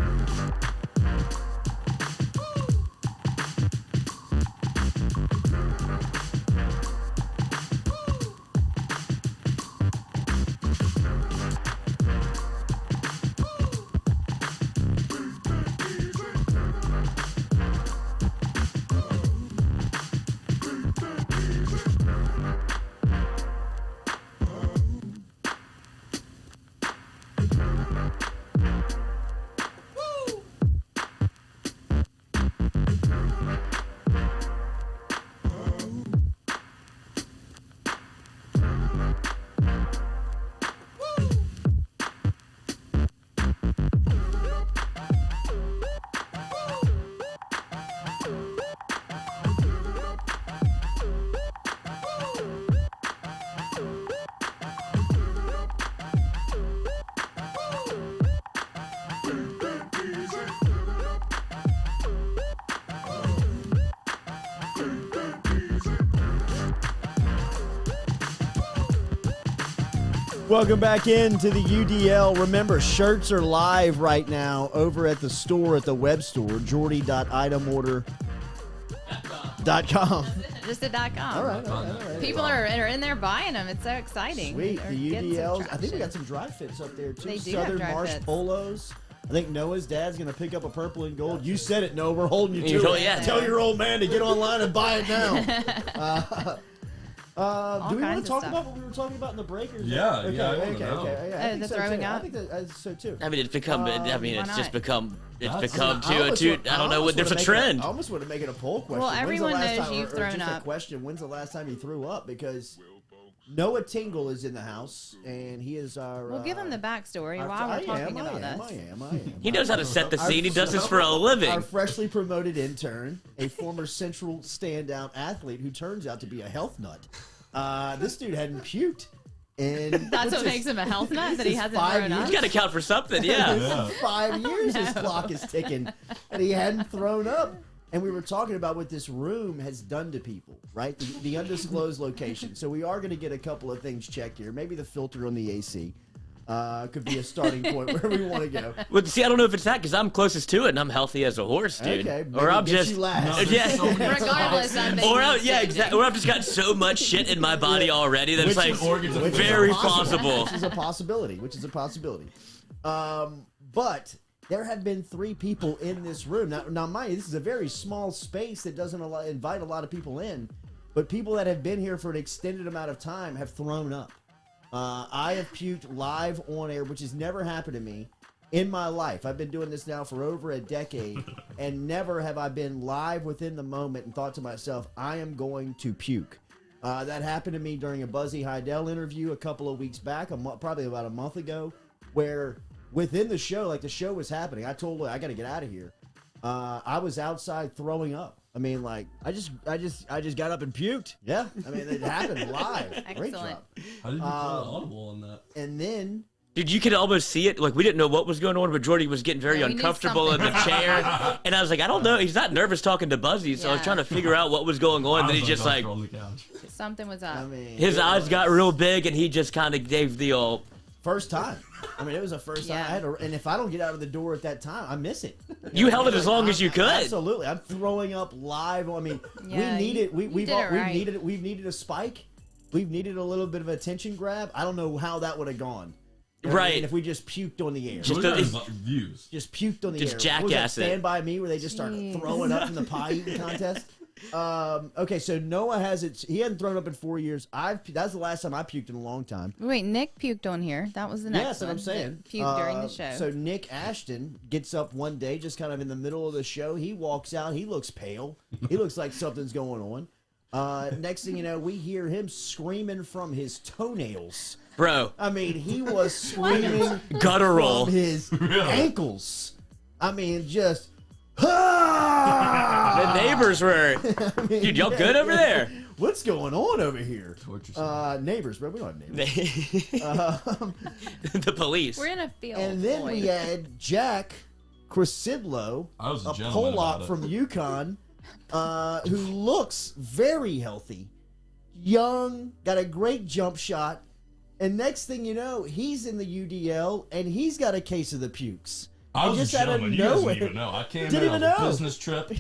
Welcome back into the UDL. Remember, shirts are live right now over at the store, at the web store, jordy.itemorder.com. Just a .com. All right. People are in there buying them. It's so exciting. Sweet. They're The getting some UDLs. I think we traction. got some dry fits up there, too. They do have Southern dry Marsh fits. polos. I think Noah's dad's going to pick up a purple and gold. You said it, Noah. We're holding you You to told- it. yeah. Tell your old man to get online and buy it now. Do we want kinds to of talk stuff. about what we were talking about in the breakers? Yeah, okay, yeah, I wanna okay, know. okay. I think the so, throwing too. I up? think so, too. I mean, it's become. I mean, why it's just not? become. It's That's- become I almost to. want- I don't know. almost There's a wanna make it trend. I almost want to make it a poll question. Well, When's the everyone last knows time- you've or thrown just a up. question. When's the last time you threw up? Because Noah Tingle is in the house, and he is our. We'll give him the backstory our- while we're talking I about am, us. I am. He knows how to set the Our- scene. He does this for a living. Our freshly promoted intern, a former Central standout athlete who turns out to be a health nut. This dude hadn't puked. And That's what makes him a health nut, that he hasn't 5 thrown up. You got to count for something, yeah. This is 5 years his clock is ticking, and he hadn't thrown up. And we were talking about what this room has done to people, right? The undisclosed location. So we are going to get a couple of things checked here. Maybe the filter on the AC could be a starting point where we want to go. Well, see, I don't know if it's that because I'm closest to it and I'm healthy as a horse, dude. Okay, maybe or I'm get just you last. yeah. Regardless, I'm making Or a yeah, statement. exactly. Or I've just got so much shit in my body already that it's Which like is- organs are which is very possible. possible. Which is a possibility. But there have been 3 people in this room. Now, mind you, this is a very small space that doesn't invite a lot of people in. But people that have been here for an extended amount of time have thrown up. I have puked live on air, which has never happened to me in my life. I've been doing this now for over a decade, and never have I been live within the moment and thought to myself, I am going to puke. That happened to me during a Buzzy Heidel interview a couple of weeks back, probably about a month ago, where within the show, like the show was happening, I told her I got to get out of here. I was outside throwing up. I mean, like I just got up and puked. Yeah, I mean it happened live. Great Excellent. job. How did you call audible on that? And then Dude, you could almost see it. Like, we didn't know what was going on, but Jordy was getting very Yeah, we knew uncomfortable in the something. chair. And I was like, I don't know. He's not nervous talking to Buzzy, so I was Yeah. trying to figure out what was going on. I Then he was just like, on the couch. Something was up. I mean, his it eyes was got real big, and he just kind of gave the old. first time. I mean, it was a first time. Yeah. I had to, and if I don't get out of the door at that time, I miss it. You held it as long as you could. Absolutely, I'm throwing up live. I mean, Yeah, we needed you did it right. we've needed a spike. We've needed a little bit of attention grab. I don't know how that would have gone. You know what I Right. mean? If we just puked on the air. Just Look at the- his views. Just puked on the Just air. What was that, jackass it. Stand By Me, where they just start Jeez. throwing up in the pie eating contest. Okay, so Noah has it. He hadn't thrown up in 4 years. That's the last time I puked in a long time. Wait, Nick puked on here. That was the next Yeah, that's what one. I'm saying. Puked during the show. So Nick Ashton gets up one day, just kind of in the middle of the show. He walks out. He looks pale. He looks like something's going on. Next thing you know, we hear him screaming from his toenails. Bro, I mean, he was screaming guttural. from his ankles. I mean, just. The neighbors were. Dude, y'all good over there? What's going on over here? Torture Neighbors, bro. We don't have neighbors. The police. We're in a field. And then we had Jack Krasidlo, I was a a gentleman Pollock about it. from UConn, who looks very healthy, young, got a great jump shot, and next thing you know, he's in the UDL and he's got a case of the pukes. I was just a out of gentleman. You guys nowhere- didn't even know. I came Didn't in even on a know. business trip.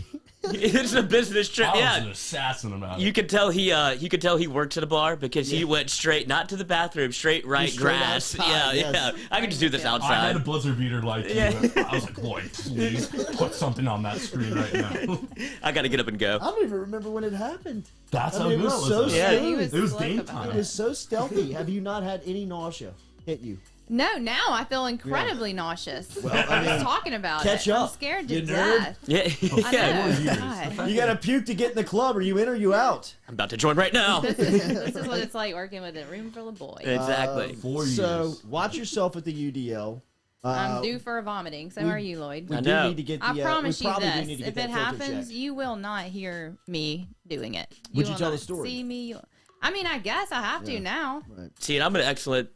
It's a business trip. I was Yeah. an assassin about it. You could tell he works at a bar because he went straight, not to the bathroom, straight right Straight grass. outside, Yeah, yes. yeah. I could just do this I had a outside. blizzard beater like you. Yeah. I was like, Lloyd, please put something on that screen right now. I got to get up and go. I don't even remember when it happened. That's I how mean, good it was so though. Yeah. smooth. He was It was slick game about time. It was so stealthy. Have you not had any nausea hit you? No, now I feel incredibly nauseous. Well, I I'm mean, just talking about catch it. I'm up, scared to you nerd. death. Yeah, I yeah. know. God. You got to puke to get in the club. Are you in or you out? I'm about to join right now. This is what it's like working with a room full of boys. Exactly. 4 So years. watch yourself at the UDL. I'm due for vomiting. So are you, Lloyd. We I do know. need to get the. I promise we you probably do this: need to get if that it filter happens, checked. you will not hear me doing it. Would you will tell the not story? See me. I mean, I guess I have to now. See, and I'm an excellent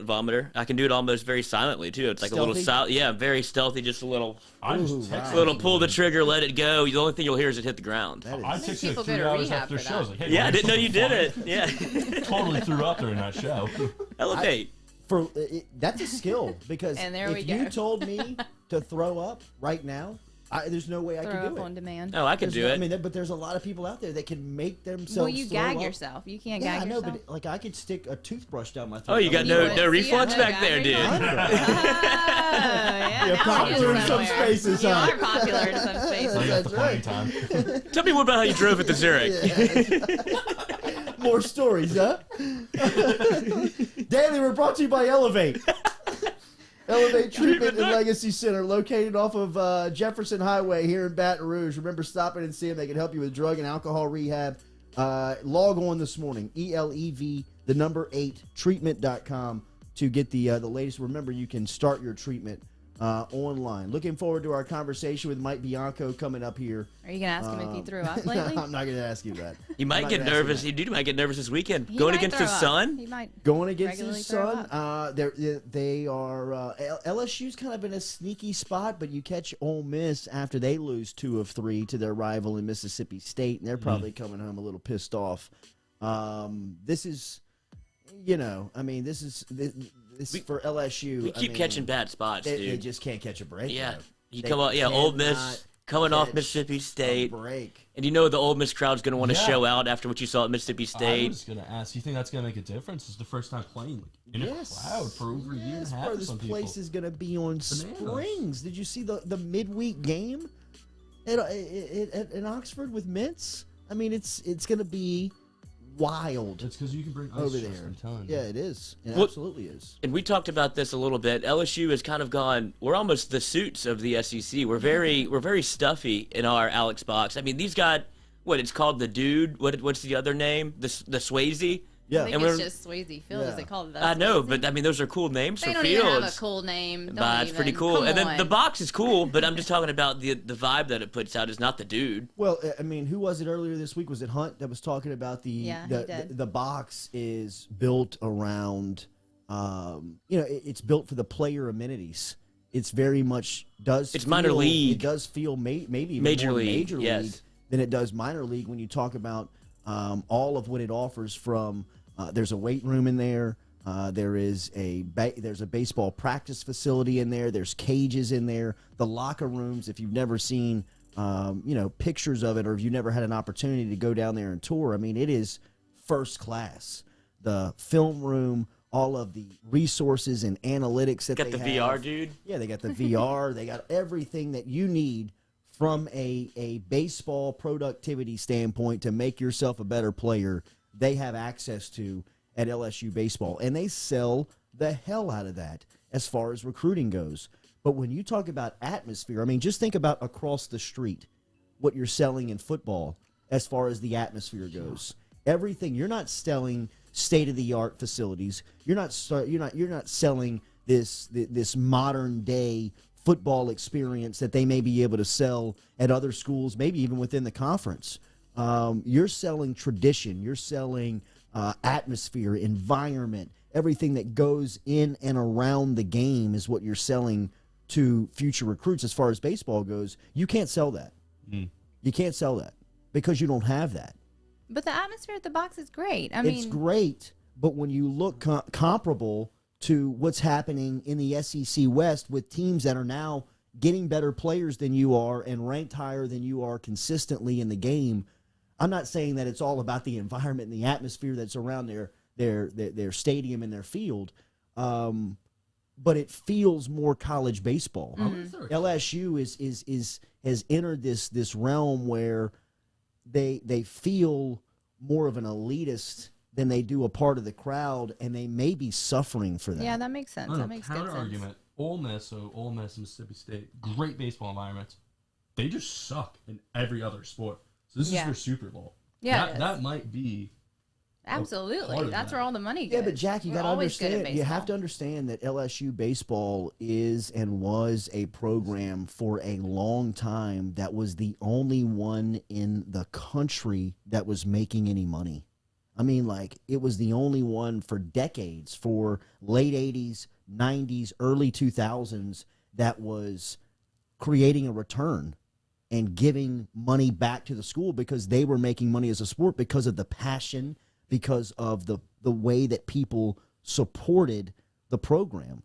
vomiter. I can do it almost very silently too. It's like Stealthy? a little yeah, very stealthy. Just a little, I just Ooh, texted wow. a little pull the trigger, let it go. The only thing you'll hear is it hit the ground. That is- I think texted you people like 3 go to hours rehab after the for show. I was that. like, hey, Yeah, I didn't know you did something it. funny? Yeah, Totally threw out there in that show. elevate. that's a skill because And there if we you go. told me to throw up right now, there's no way I Throw could up do on it. demand. Oh, I could There's do no- it. I mean, but there's a lot of people out there that can make themselves. Well, you throw gag up. yourself. You can't Yeah, I gag know, yourself. but like I could stick a toothbrush down my throat. Oh, you got You no would. no See, reflux I know back there, gag dude. yeah, You're now popular he in is some somewhere. spaces, You huh? are popular in some spaces. So you got the That's playing time. Tell me more about how you drove at the Zurich. More stories, huh? Daily, we're brought to you by Elevate. Elevate Treatment and Legacy Center, located off of Jefferson Highway here in Baton Rouge. Remember, stopping and seeing them. They can help you with drug and alcohol rehab. Log on this morning, ELEV, the number 8, treatment.com to get the latest. Remember, you can start your treatment online. Looking forward to our conversation with Mike Bianco coming up here. Are you going to ask him if he threw up lately? I'm not going to ask you that. You might get nervous. You might get nervous this weekend. Going might against throw his up. son? He might Going against regularly his throw son. They are LSU's kind of in a sneaky spot, but you catch Ole Miss after they lose 2 of 3 to their rival in Mississippi State, and they're probably coming home a little pissed off. This is, this is for LSU. We keep catching bad spots, dude. They just can't catch a break. Yeah. Though. You They come out, Ole Miss cannot coming off catch Mississippi a State. break. And the Ole Miss crowd's going to want to Yeah. show out after what you saw at Mississippi I State. was going to ask, you think that's going to make a difference? It's the first time playing in a crowd for over a year and a half Bro, for this some place people. is going to be on springs. Did you see the midweek game in Oxford with Mintz? I mean, it's going to be wild. It's because you can bring ice over chest, there. I'm telling you. Yeah, it is. It Well, absolutely is. And we talked about this a little bit. LSU has kind of gone. We're almost the suits of the SEC. We're very stuffy in our Alex box. I mean, these got what it's called the dude. What's the other name? The Swayze. Yeah. I think And it's we're- just Swayze Field. Is Yeah. it called that? I know, but I mean, those are cool names They for don't even have a fields. cool name. But it's pretty cool. And then the box is cool, but I'm just talking about the vibe that it puts out is not the dude. Well, I mean, who was it earlier this week? Was it Hunt that was talking about he did. the box is built around, it's built for the player amenities. It's very much It's minor league. It does feel maybe even Major more league, major yes. league than it does minor league when you talk about all of what it offers from. There's a weight room in there. There's a baseball practice facility in there. There's cages in there. The locker rooms, if you've never seen, pictures of it, or if you've never had an opportunity to go down there and tour, I mean, it is first class. The film room, all of the resources and analytics that Got they the have. VR, dude. Yeah, they got the VR. They got everything that you need from a baseball productivity standpoint to make yourself a better player. They have access to at LSU baseball, and they sell the hell out of that as far as recruiting goes. But when you talk about atmosphere, I mean, just think about across the street, what you're selling in football as far as the atmosphere goes. Everything, you're not selling state-of-the-art facilities. You're not selling this modern day football experience that they may be able to sell at other schools, maybe even within the conference. You're selling tradition. You're selling atmosphere, environment, everything that goes in and around the game is what you're selling to future recruits as far as baseball goes. You can't sell that. You can't sell that because you don't have that. But the atmosphere at the box is great. It's great, but when you look comparable to what's happening in the SEC West with teams that are now getting better players than you are and ranked higher than you are consistently in the game, I'm not saying that it's all about the environment and the atmosphere that's around their stadium and their field, but it feels more college baseball. LSU has entered this realm where they feel more of an elitist than they do a part of the crowd, and they may be suffering for that. Yeah, that makes sense. That makes good Counter sense. argument. Ole Miss and Mississippi State, great baseball environments. They just suck in every other sport. So this is their Super Bowl. Yeah, it is. that might be part Absolutely. of That's that. where all the money goes. Yeah, but Jack, you We're got to always good at understand. You have to baseball. understand that LSU baseball is and was a program for a long time that was the only one in the country that was making any money. I mean, like, it was the only one for decades, for late 80s, 90s, early 2000s, that was creating a return and giving money back to the school because they were making money as a sport because of the passion, because of the way that people supported the program.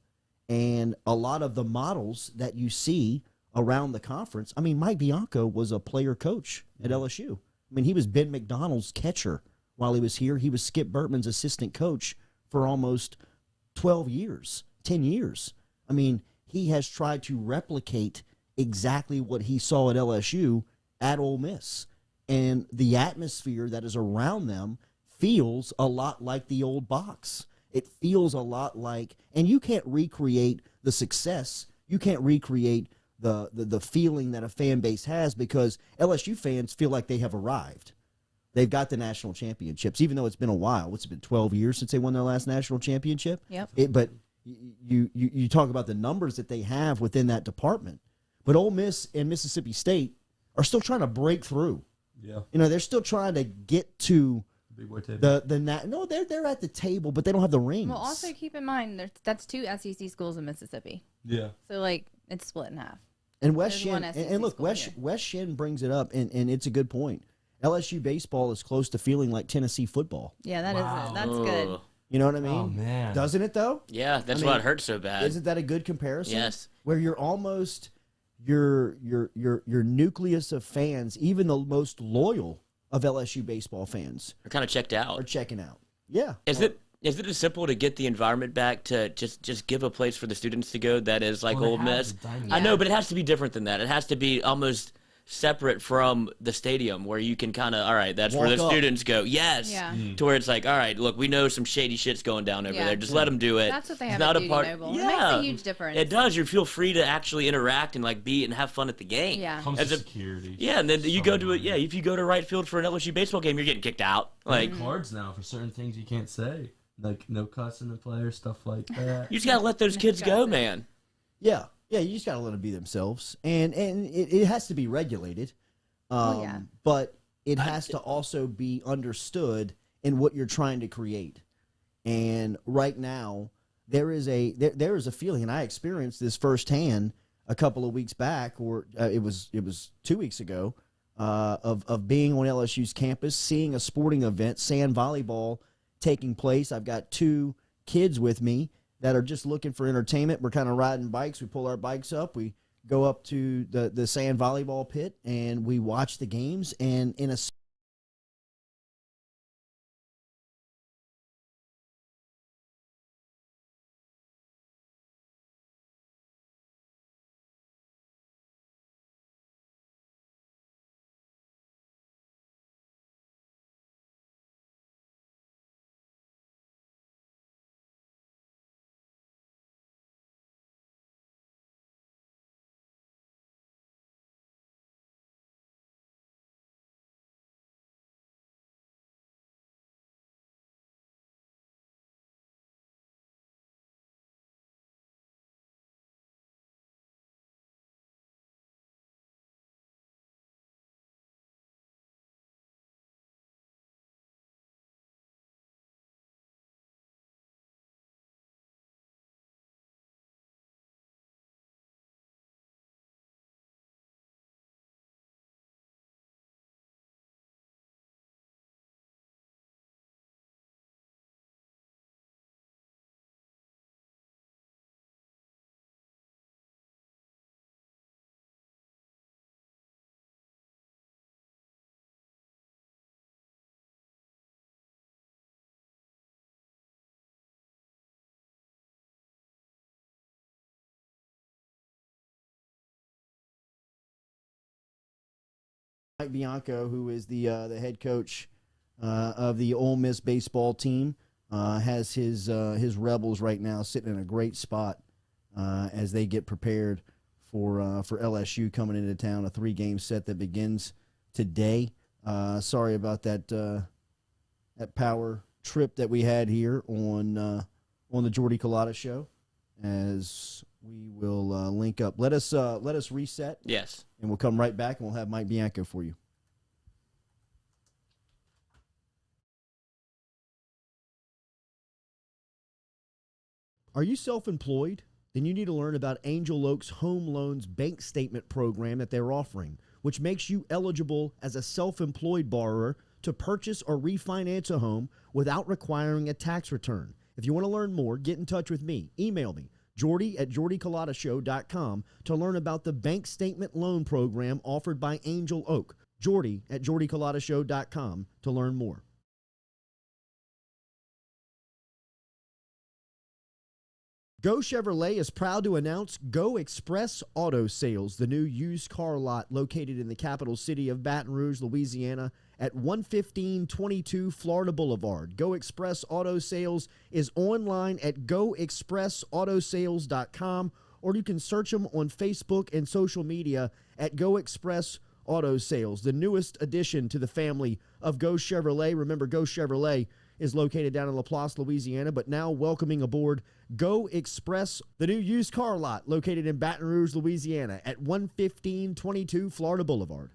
And a lot of the models that you see around the conference, I mean, Mike Bianco was a player coach at LSU. I mean, he was Ben McDonald's catcher while he was here. He was Skip Bertman's assistant coach for almost 12 years, 10 years. I mean, he has tried to replicate exactly what he saw at LSU at Ole Miss. And the atmosphere that is around them feels a lot like the old box. It feels a lot like, and you can't recreate the success. You can't recreate the feeling that a fan base has because LSU fans feel like they have arrived. They've got the national championships, even though it's been a while. What's it been, 12 years since they won their last national championship? Yep. But you talk about the numbers that they have within that department. But Ole Miss and Mississippi State are still trying to break through. Yeah. They're still trying to get to Big boy table. no, they're at the table, but they don't have the rings. Well, also keep in mind that's 2 SEC schools in Mississippi. Yeah. So like it's split in half. And West There's Shin, one and SEC look, school here. West Shin brings it up, and it's a good point. LSU baseball is close to feeling like Tennessee football. Yeah, that is Wow. it. That's good. Ugh. You know what I mean? Oh, man. Doesn't it though? Yeah, that's I mean, why it hurts so bad. Isn't that a good comparison? Yes. Where you're almost your nucleus of fans, even the most loyal of LSU baseball fans, We're kind of checked out. are checking out. Yeah. Is it as simple to get the environment back to just give a place for the students to go that is like Well, they Ole have Miss? the dining I know, room. but it has to be different than that. It has to be almost separate from the stadium where you can kind of, all right, that's where Walk the up. students go. Yes. Yeah. To where it's like, all right, look, we know some shady shit's going down over Yeah. there. Just let them do it. That's what they It's have not at a Duty part. Noble. Yeah. It makes a huge difference. It does. You feel free to actually interact and like be and have fun at the game. Yeah. Comes As to a- security. Yeah, and then you So go to it. annoying. Yeah, if you go to right field for an LSU baseball game, you're getting kicked out. Like, cards now for certain things you can't say. Like no cussing the player, stuff like that. you just gotta let those kids go, man. Yeah. Yeah, you just got to let them be themselves. And it has to be regulated. Yeah. But it has to also be understood in what you're trying to create. And right now, there is a feeling, and I experienced this firsthand a couple of weeks back, or it was 2 weeks ago, of being on LSU's campus, seeing a sporting event, sand volleyball, taking place. I've got 2 kids with me that are just looking for entertainment. We're kind of riding bikes. We pull our bikes up. We go up to the sand volleyball pit, and we watch the games. And in a Mike Bianco, who is the head coach of the Ole Miss baseball team, has his Rebels right now sitting in a great spot as they get prepared for LSU coming into town. A 3-game set that begins today. Sorry about that power trip that we had here on the Jordy Culotta show. As we will link up. Let us reset. Yes. And we'll come right back, and we'll have Mike Bianco for you. Are you self-employed? Then you need to learn about Angel Oak's Home Loans Bank Statement program that they're offering, which makes you eligible as a self-employed borrower to purchase or refinance a home without requiring a tax return. If you want to learn more, get in touch with me. Email me, jordy@jordyculotta.com, to learn about the bank statement loan program offered by Angel Oak. jordy@jordyculotta.com to learn more. Go Chevrolet is proud to announce Go Express Auto Sales, the new used car lot located in the capital city of Baton Rouge, Louisiana, at 11522 Florida Boulevard. Go Express Auto Sales is online at goexpressautosales.com, or you can search them on Facebook and social media at Go Express auto sales, the newest addition to the family of Go Chevrolet. Remember, Go Chevrolet is located down in Laplace, Louisiana, but now welcoming aboard Go Express, the new used car lot located in Baton Rouge, Louisiana at 11522 Florida Boulevard.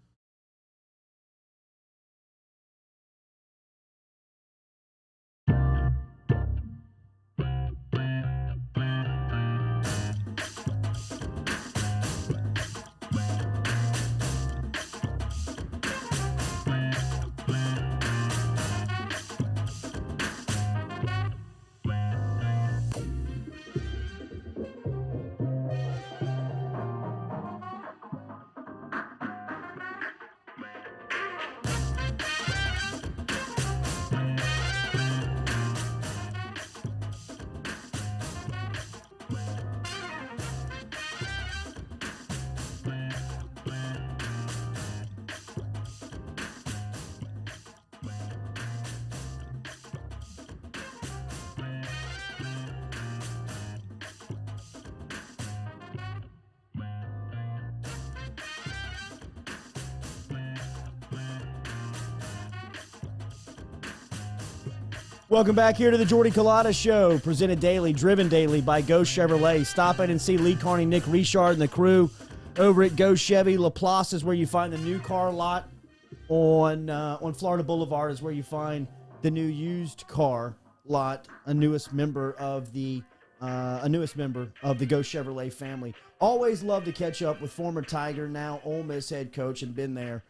Welcome back here to the Jordy Culotta Show, presented daily, driven daily by Go Chevrolet. Stop in and see Lee Carney, Nick Richard, and the crew over at Go Chevy. Laplace is where you find the new car lot. On Florida Boulevard is where you find the new used car lot, a newest member of the Go Chevrolet family. Always love to catch up with former Tiger, now Ole Miss head coach, and been there.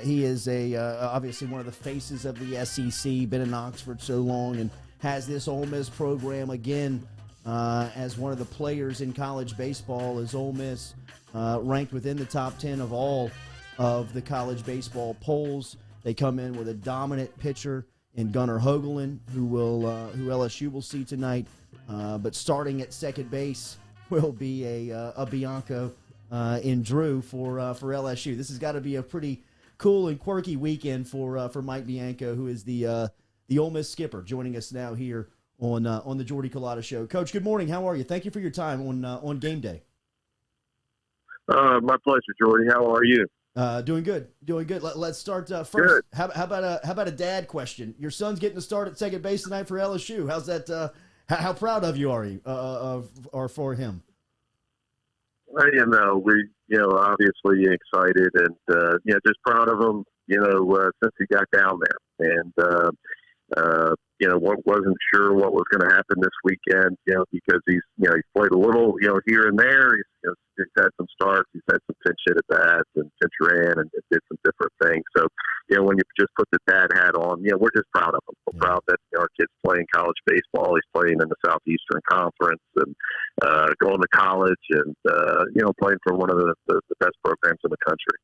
He is obviously one of the faces of the SEC, been in Oxford so long, and has this Ole Miss program again as one of the players in college baseball. As Ole Miss ranked within the top 10 of all of the college baseball polls. They come in with a dominant pitcher in Gunnar Hoagland, who LSU will see tonight. But starting at second base will be a Bianco in Drew for LSU. This has got to be a pretty cool and quirky weekend for Mike Bianco, who is the Ole Miss skipper, joining us now here on the Jordy Culotta Show. Coach, good morning. How are you? Thank you for your time on game day. My pleasure, Jordy. How are you? Doing good. Let's start first. Good. How about a dad question? Your son's getting to start at second base tonight for LSU. How's that? How proud of you are you or for him? We obviously excited and just proud of him. Since he got down there, and wasn't sure what was going to happen this weekend. Because he's played a little here and there. He's had some starts. He's had some pinch hit at bats and pinch ran and did some different things. So when you just put the dad hat on, we're just proud of him. We're proud that our kid's playing college baseball. He's playing in the Southeastern Conference and going to college and playing for one of the best programs in the country.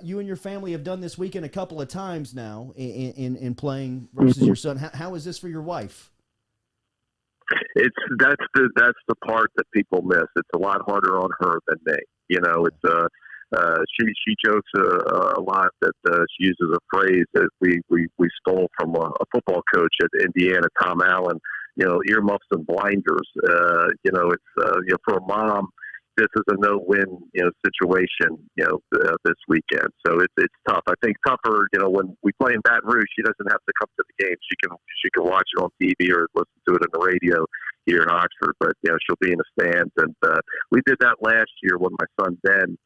You and your family have done this weekend a couple of times now in playing versus your son. How is this for your wife? That's the part that people miss. It's a lot harder on her than me. She jokes a lot that she uses a phrase that we stole from a football coach at Indiana, Tom Allen. Earmuffs and blinders. For a mom, this is a no-win situation this weekend. So it's tough. I think tougher when we play in Baton Rouge, she doesn't have to come to the game. She can watch it on TV or listen to it on the radio here in Oxford. But she'll be in the stands, and we did that last year when my son Ben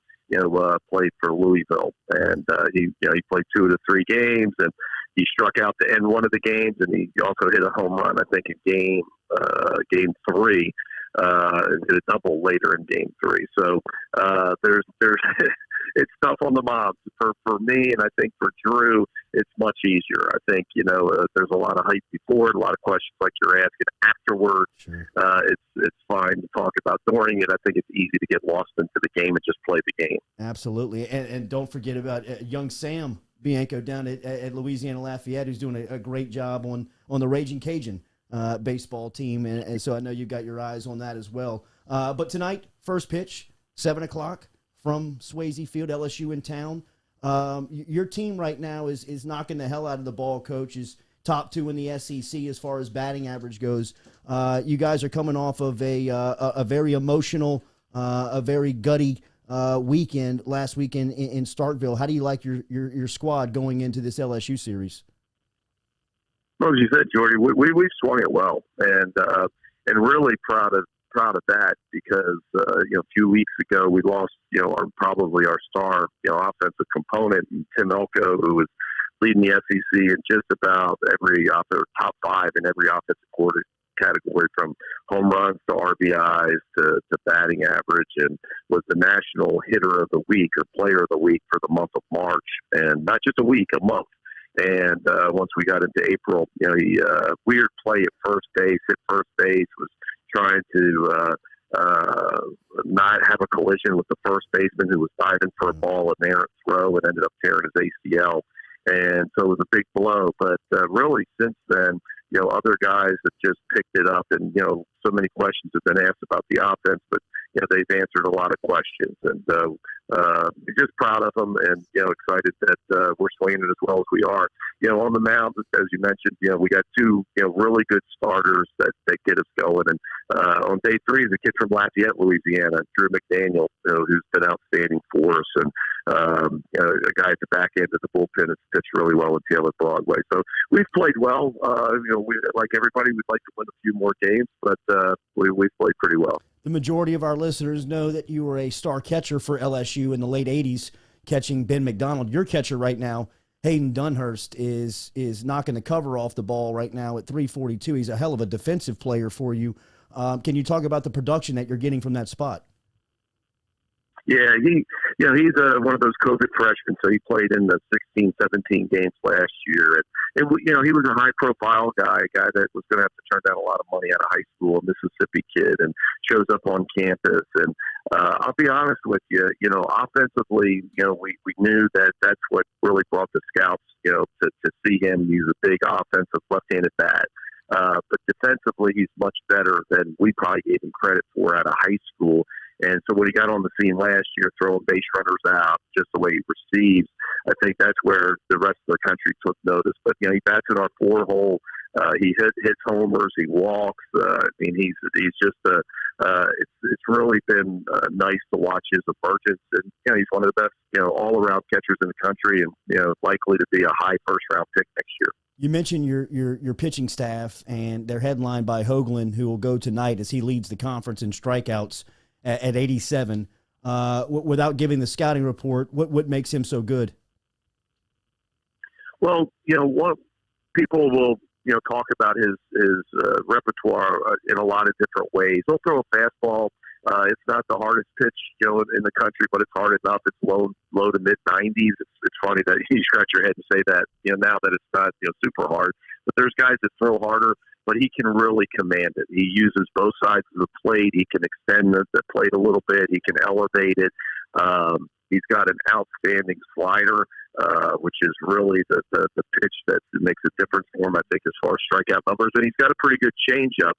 played for Louisville, and he played 2 of the 3 games, and he struck out to end one of the games, and he also hit a home run, I think, in game 3. And hit a double later in game 3. So there's it's tough on the moms. For me, and I think for Drew, it's much easier. I think there's a lot of hype before, a lot of questions like you're asking afterwards. Sure. It's fine to talk about during it. I think it's easy to get lost into the game and just play the game. Absolutely, and don't forget about young Sam Bianco down at Louisiana Lafayette, who's doing a great job on the Raging Cajun baseball team, and so I know you've got your eyes on that as well. But tonight, first pitch, 7 o'clock from Swayze Field, LSU in town. Your team right now is knocking the hell out of the ball, Coach, is top 2 in the SEC as far as batting average goes. You guys are coming off of a very emotional, a very gutty weekend last weekend in Starkville. How do you like your squad going into this LSU series? Well, as you said, Jordy, we swung it well, and really proud of that because a few weeks ago we lost probably our star offensive component, Tim Elko, who was leading the SEC in just about every top 5 in every offensive category, from home runs to RBIs to batting average, and was the national hitter of the week or player of the week for the month of March, and not just a week, a month. And once we got into April, he weird play at first base, hit first base, was trying to not have a collision with the first baseman who was diving for a ball, an errant throw, and ended up tearing his ACL. And so it was a big blow. But really, since then, other guys have just picked it up, and so many questions have been asked about the offense, but they've answered a lot of questions, and just proud of them, and excited that we're swinging it as well as we are. On the mound, as you mentioned, we got 2 really good starters that get us going, and on day 3 is a kid from Lafayette, Louisiana, Drew McDaniel, who's been outstanding for us, and a guy at the back end of the bullpen has pitched really well in Taylor Broadway. So we've played well. We, like everybody, we'd like to win a few more games, but we've played pretty well. The majority of our listeners know that you were a star catcher for LSU in the late 80s, catching Ben McDonald. Your catcher right now, Hayden Dunhurst, is knocking the cover off the ball right now at 342. He's a hell of a defensive player for you. Can you talk about the production that you're getting from that spot? Yeah, he's one of those COVID freshmen, so he played in the 16, 17 games last year. And he was a high-profile guy, a guy that was going to have to turn down a lot of money out of high school, a Mississippi kid, and shows up on campus. And I'll be honest with you, offensively, we knew that that's what really brought the scouts, to see him use a big offensive left-handed bat. But defensively, he's much better than we probably gave him credit for out of high school. And so when he got on the scene last year, throwing base runners out, just the way he receives, I think that's where the rest of the country took notice. But, he bats in our 4-hole. He hits homers. He walks. He's just it's really been nice to watch his emergence. And, he's one of the best, all-around catchers in the country, and, likely to be a high first-round pick next year. You mentioned your pitching staff, and they're headlined by Hoagland, who will go tonight as he leads the conference in strikeouts at 87. Without giving the scouting report, what makes him so good? Well, what people will talk about his repertoire in a lot of different ways. He'll throw a fastball. It's not the hardest pitch in the country, but it's hard enough. It's low to mid 90s. It's funny that you scratch your head and say that now that it's not super hard. But there's guys that throw harder, but he can really command it. He uses both sides of the plate. He can extend the plate a little bit. He can elevate it. He's got an outstanding slider, which is really the pitch that makes a difference for him, I think, as far as strikeout numbers. And he's got a pretty good changeup.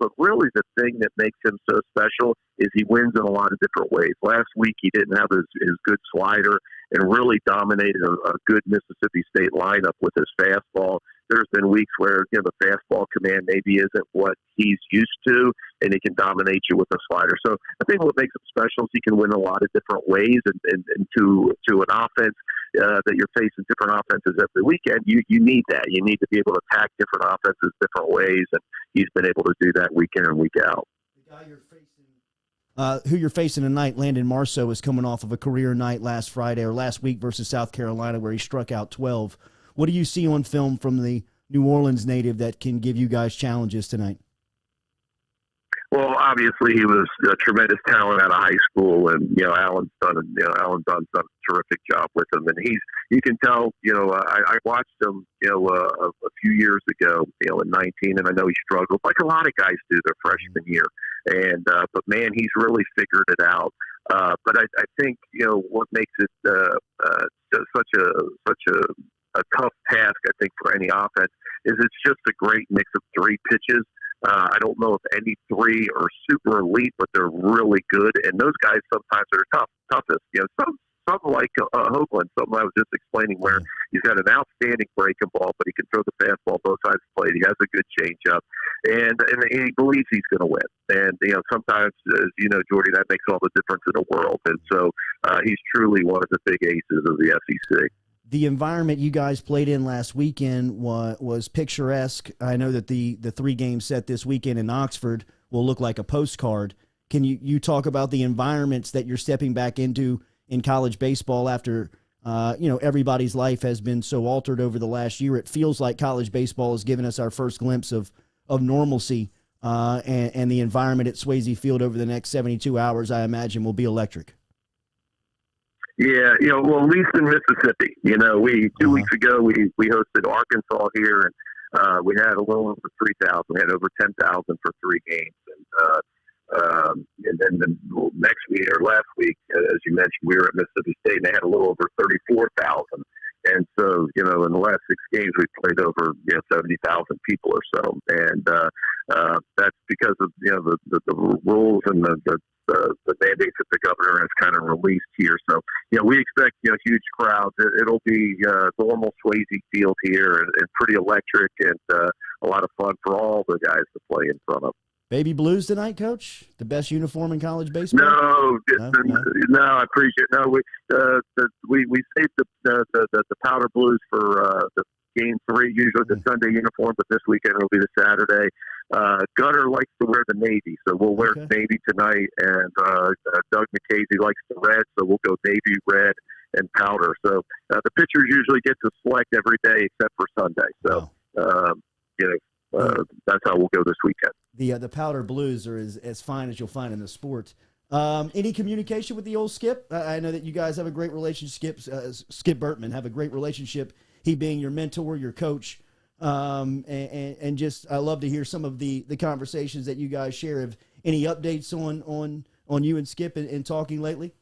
But really the thing that makes him so special is he wins in a lot of different ways. Last week he didn't have his good slider and really dominated a good Mississippi State lineup with his fastball. There's been weeks where the fastball command maybe isn't what he's used to, and he can dominate you with a slider. So I think what makes him special is he can win a lot of different ways, and to an offense that you're facing different offenses every weekend, you need that. You need to be able to attack different offenses different ways, and he's been able to do that week in and week out. The guy you're facing, who you're facing tonight, Landon Marceau, is coming off of a career night last week versus South Carolina, where he struck out 12. What do you see on film from the New Orleans native that can give you guys challenges tonight? Well, obviously he was a tremendous talent out of high school, and Alan's done a terrific job with him. And you can tell, I watched him, a few years ago, in 19, and I know he struggled like a lot of guys do their freshman year. And but man, he's really figured it out. But I think what makes it such a tough task, I think, for any offense is it's just a great mix of 3 pitches. I don't know if any 3 are super elite, but they're really good. And those guys sometimes are toughest. Something like Hoagland, something I was just explaining, where he's got an outstanding breaking ball, but he can throw the fastball both sides of the plate. He has a good changeup. and he believes he's going to win. And sometimes, as you know, Jordy, that makes all the difference in the world. And so he's truly one of the big aces of the SEC. The environment you guys played in last weekend was picturesque. I know that the 3-game set this weekend in Oxford will look like a postcard. Can you talk about the environments that you're stepping back into in college baseball after everybody's life has been so altered over the last year? It feels like college baseball has given us our first glimpse of normalcy, and the environment at Swayze Field over the next 72 hours, I imagine, will be electric. Yeah, well, at least in Mississippi, we 2 weeks ago we hosted Arkansas here, and we had a little over 3,000. We had over 10,000 for 3 games, and then next week or last week, as you mentioned, we were at Mississippi State, and they had a little over 34,000. And so, in the last 6 games, we played over 70,000 people or so, and that's because of the rules and the mandates that the governor has kind of released here. So, we expect huge crowds. It'll be normal Swayze Field here, and pretty electric, and a lot of fun for all the guys to play in front of. Baby Blues tonight, Coach? The best uniform in college baseball? No, I appreciate it. No, we saved the powder blues for the game 3, usually the Sunday uniform, but this weekend it'll be the Saturday. Gunner likes to wear the navy, so we'll wear navy tonight, and Doug McCasey likes the red, so we'll go navy, red, and powder. So the pitchers usually get to select every day except for Sunday. So, that's how we'll go this weekend. The powder blues are as fine as you'll find in the sport. Any communication with the old Skip? I know that you guys have a great relationship. Skip Bertman have a great relationship. He being your mentor, your coach, and just I love to hear some of the conversations that you guys share. Have any updates on you and Skip in talking lately?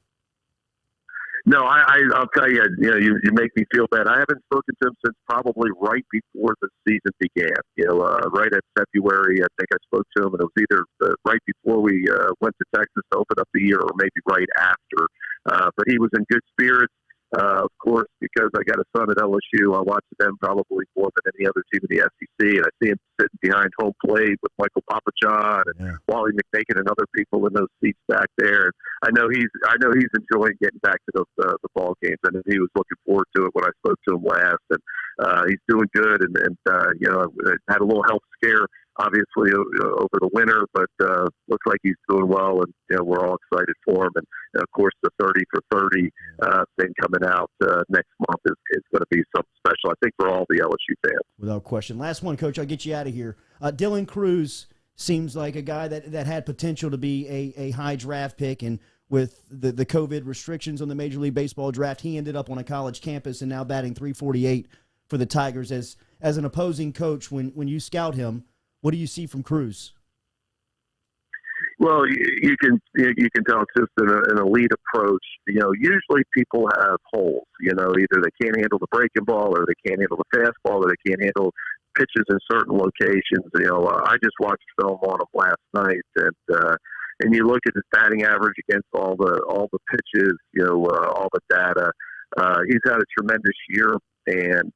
No, I'll tell you, you make me feel bad. I haven't spoken to him since probably right before the season began. Right at February, I think I spoke to him, and it was either right before we went to Texas to open up the year, or maybe right after. But he was in good spirits. Of course, because I got a son at LSU, I watch them probably more than any other team in the SEC, and I see him sitting behind home plate with Michael Papachon and Wally McNaken and other people in those seats back there. And I know he's enjoying getting back to the ball games, and he was looking forward to it when I spoke to him last. And he's doing good, and had a little health scare, obviously, over the winter, but looks like he's doing well, and we're all excited for him. And of course, the 30 for 30 thing coming out next month is going to be something special, I think, for all the LSU fans. Without question. Last one, Coach. I'll get you out of here. Dylan Cruz seems like a guy that had potential to be a high draft pick, and with the COVID restrictions on the Major League Baseball draft, he ended up on a college campus and now batting .348 for the Tigers. As an opposing coach, when you scout him, what do you see from Cruz? Well, you can tell it's just an elite approach. Usually people have holes. Either they can't handle the breaking ball, or they can't handle the fastball, or they can't handle pitches in certain locations. I just watched film on him last night, and you look at his batting average against all the pitches, all the data. He's had a tremendous year. And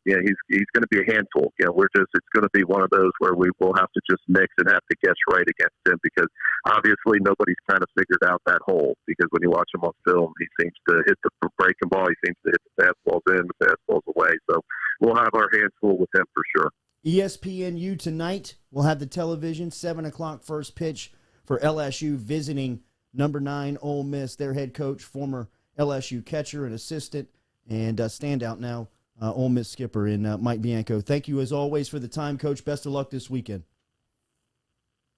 he's going to be a handful. It's going to be one of those where we will have to just mix and have to guess right against him, because obviously nobody's kind of figured out that hole. Because when you watch him on film, he seems to hit the breaking ball, he seems to hit the fastballs in, the fastballs away. So we'll have our hands full with him for sure. ESPNU tonight will have the television 7:00 first pitch for LSU visiting number 9 Ole Miss. Their head coach, former LSU catcher and assistant, and standout now, Ole Miss skipper in Mike Bianco. Thank you, as always, for the time, Coach. Best of luck this weekend.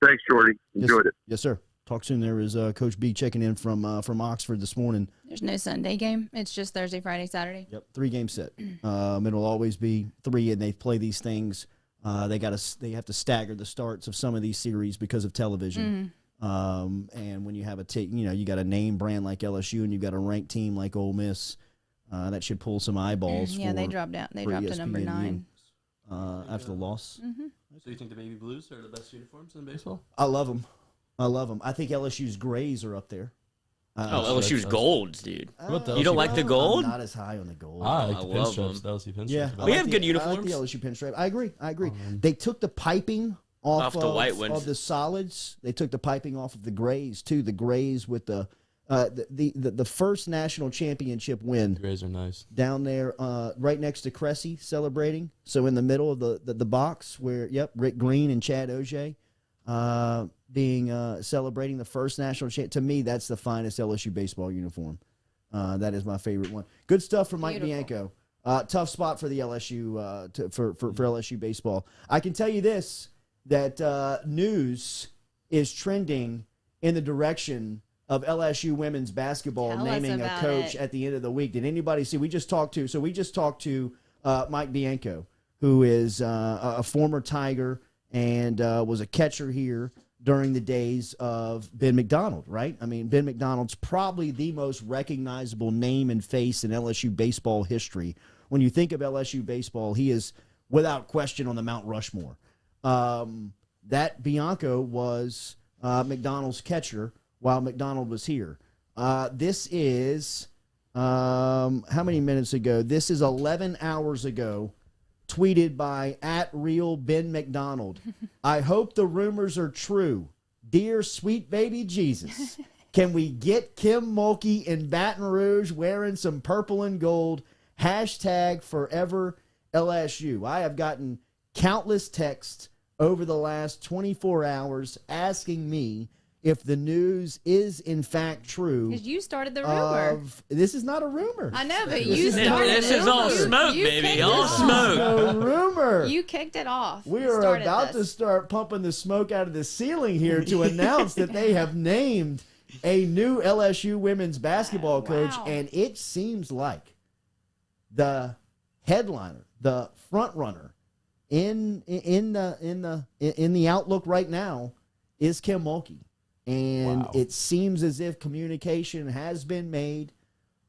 Thanks, Jordy. Enjoyed it. Yes, sir. Talk soon. There is Coach B checking in from Oxford this morning. There's no Sunday game. It's just Thursday, Friday, Saturday. Yep, 3-game set. It'll always be 3, and they play these things. They have to stagger the starts of some of these series because of television. And when you have you got a name brand like LSU, and you've got a ranked team like Ole Miss. That should pull some eyeballs. Yeah, they dropped down. They dropped to number 9 after the loss. So you think the Baby Blues are the best uniforms in baseball? I love them. I think LSU's grays are up there. LSU's golds, dude. You don't like the I'm gold? not as high on the gold. I like the love pinstripes. them. The LSU pinstripes. Yeah, We have good I uniforms. like the LSU pinstripe. I agree. They took the piping Off the white ones. Of the solids. They took the piping off of the grays too. The grays with the first national championship win. Grays are nice. Down there, right next to Cressy, celebrating. So in the middle of the box where, Rick Green and Chad Oje being celebrating the first national champ. To me, that's the finest LSU baseball uniform. That is my favorite one. Good stuff from Mike Bianco. Tough spot for the LSU for LSU baseball. I can tell you this, that news is trending in the direction of LSU women's basketball naming a coach at the end of the week. Did anybody see? We just talked to Mike Bianco, who is a former Tiger and was a catcher here during the days of Ben McDonald, right? I mean, Ben McDonald's probably the most recognizable name and face in LSU baseball history. When you think of LSU baseball, he is without question on the Mount Rushmore. That Bianco was McDonald's catcher while McDonald was here. This is, how many minutes ago? This is 11 hours ago, tweeted by @RealBenMcDonald. I hope the rumors are true. Dear sweet baby Jesus, can we get Kim Mulkey in Baton Rouge wearing some purple and gold? #forever LSU. I have gotten countless texts over the last 24 hours asking me if the news is in fact true. Because you started the rumor. This is not a rumor. I know, but you started This is all smoke, baby. All smoke. No rumor. You kicked it off. We are about to start pumping the smoke out of the ceiling here to announce that they have named a new LSU women's basketball coach, and it seems like the headliner, the front runner in the outlook right now is Kim Mulkey. And it seems as if communication has been made.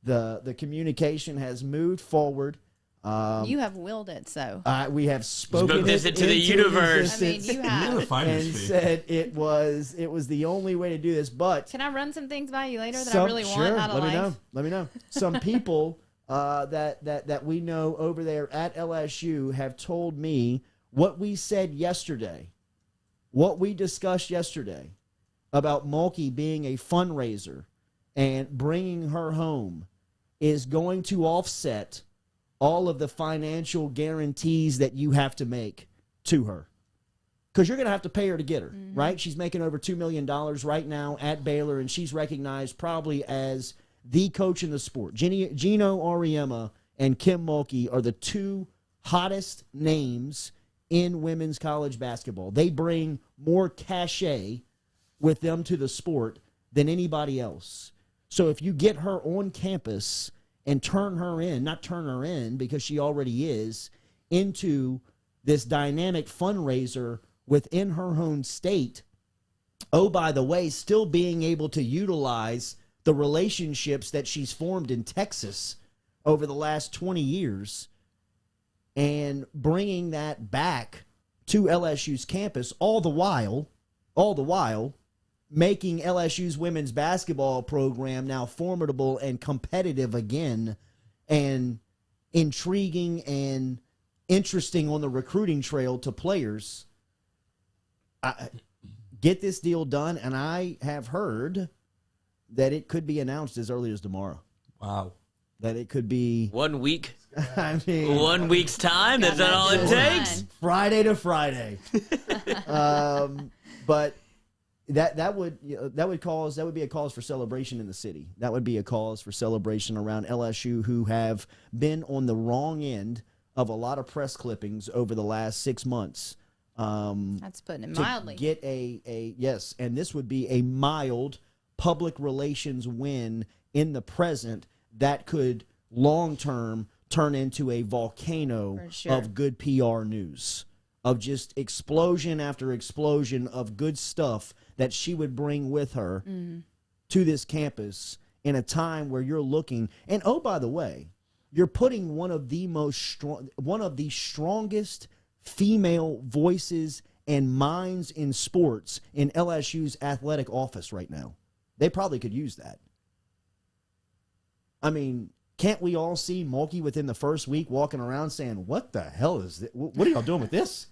The communication has moved forward. You have willed it so. We have spoken this into the universe. I mean, you have. And said it was the only way to do this. But can I run some things by you later that I really want out of life? Let me know. Some people that we know over there at LSU have told me what we said yesterday, what we discussed yesterday about Mulkey being a fundraiser and bringing her home is going to offset all of the financial guarantees that you have to make to her. Because you're going to have to pay her to get her, right? She's making over $2 million right now at Baylor, and she's recognized probably as the coach in the sport. Gino Auriemma and Kim Mulkey are the two hottest names in women's college basketball. They bring more cachet with them to the sport than anybody else. So if you get her on campus and not turn her in because she already is, into this dynamic fundraiser within her home state, oh, by the way, still being able to utilize the relationships that she's formed in Texas over the last 20 years and bringing that back to LSU's campus, all the while making LSU's women's basketball program now formidable and competitive again and intriguing and interesting on the recruiting trail to players. Get this deal done, and I have heard that it could be announced as early as tomorrow. Wow. That it could be 1 week. I mean, 1 week's time. Is that all it takes? Friday to Friday. But that would be a cause for celebration in the city. That would be a cause for celebration around LSU, who have been on the wrong end of a lot of press clippings over the last 6 months. That's putting it mildly. Get yes, and this would be a mild public relations win in the present that could long term turn into a volcano of good PR news, of just explosion after explosion of good stuff that she would bring with her to this campus in a time where you're looking. And oh, by the way, you're putting one of the strongest female voices and minds in sports in LSU's athletic office right now. They probably could use that. I mean, can't we all see Mulkey within the first week walking around saying, what the hell is this? What are y'all doing with this?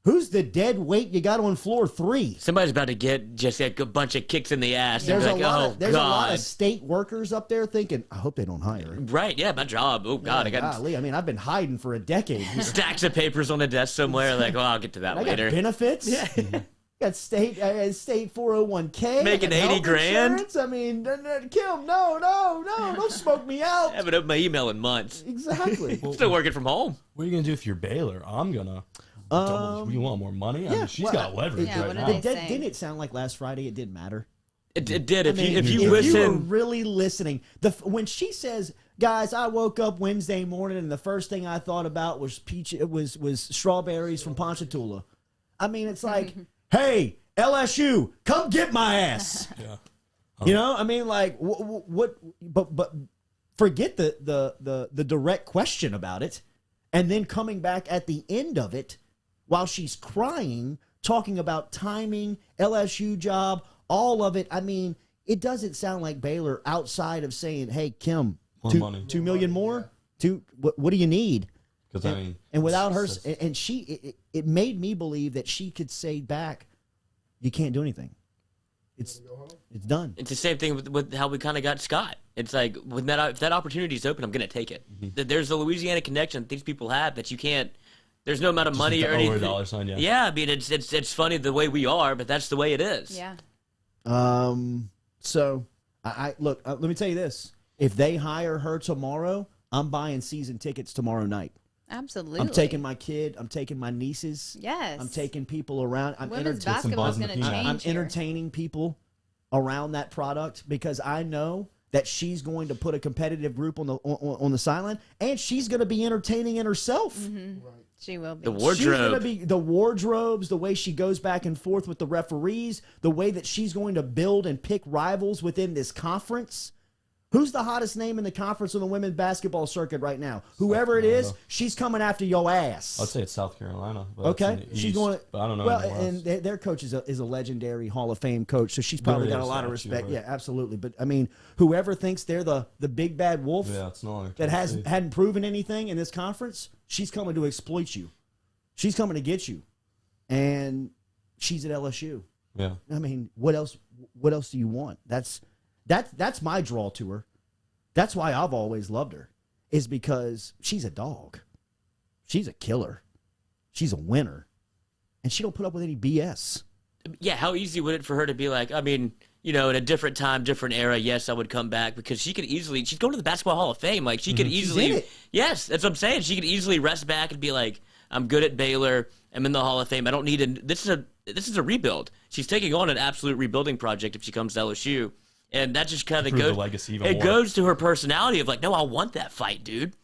Who's the dead weight you got on floor 3? Somebody's about to get just like a bunch of kicks in the ass. There's, And be like, a lot of state workers up there thinking, I hope they don't hire her. Right, yeah, my job. Oh, God. I got golly, I mean, I've been hiding for a decade. stacks of papers on a desk somewhere. Like, I'll get to that I later. got benefits. Yeah. Got state 401k. Making 80 grand. Insurance. I mean, Kim, no, don't smoke me out. I haven't opened my email in months. Exactly. Still working from home. What are you gonna do if you're Baylor? I'm gonna. You want more money? I mean, she's well, got leverage yeah, right what now. did they say? Didn't it sound like last Friday it didn't matter? It did. If I mean, you if listen, you were really listening, when she says, "Guys, I woke up Wednesday morning and the first thing I thought about was was strawberries from Ponchatoula." I mean, it's like, "Hey, LSU, come get my ass." Yeah. You know, I mean, like what? But forget the direct question about it, and then coming back at the end of it, while she's crying, talking about timing, LSU job, all of it. I mean, it doesn't sound like Baylor outside of saying, "Hey, Kim, $2 million more. What do you need?" Because I mean, and without her, and it made me believe that she could say back, "You can't do anything. It's done." it's the same thing with how we kind of got Scott. It's like when if that opportunity is open, I'm going to take it. There's the Louisiana connection that these people have that you can't. There's no amount of money or anything. Dollar sign, yeah. Yeah, I mean it's funny the way we are, but that's the way it is. Yeah. So I look. Let me tell you this: if they hire her tomorrow, I'm buying season tickets tomorrow night. Absolutely. I'm taking my kid. I'm taking my nieces. Yes. I'm taking people around. Women's basketball is going to change. I'm here. entertaining people around that product because I know that she's going to put a competitive group on the sideline, and she's going to be entertaining in herself. Mm-hmm. Right. She will be. The wardrobe. She's going to be the wardrobes, the way she goes back and forth with the referees, the way that she's going to build and pick rivals within this conference. Who's the hottest name in the conference on the women's basketball circuit right now? Whoever it is, she's coming after your ass. I'd say it's South Carolina. Okay, she's going. But I don't know. Well, and their coach is a legendary Hall of Fame coach, so she's probably got a lot of respect. Right. Yeah, absolutely. But I mean, whoever thinks they're the big bad wolf it's not that hadn't proven anything in this conference, she's coming to exploit you. She's coming to get you, and she's at LSU. Yeah. I mean, what else? What else do you want? That's my draw to her. That's why I've always loved her, is because she's a dog. She's a killer. She's a winner. And she don't put up with any BS. Yeah, how easy would it for her to be like, I mean, in a different time, different era, yes, I would come back because she's going to the Basketball Hall of Fame. Like, she could easily, she's in it. Yes, that's what I'm saying. She could easily rest back and be like, I'm good at Baylor. I'm in the Hall of Fame. I don't need this is a rebuild. She's taking on an absolute rebuilding project if she comes to LSU. And that just kind of goes. It goes to her personality of like, no, I want that fight, dude.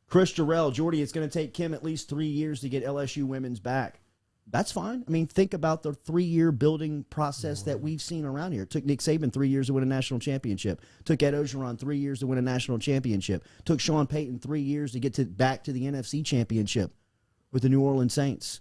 Chris Jarrell, Jordy, it's going to take Kim at least 3 years to get LSU women's back. That's fine. I mean, think about the 3-year building process that we've seen around here. It took Nick Saban 3 years to win a national championship. Took Ed Ogeron 3 years to win a national championship. Took Sean Payton 3 years to get back to the NFC championship with the New Orleans Saints.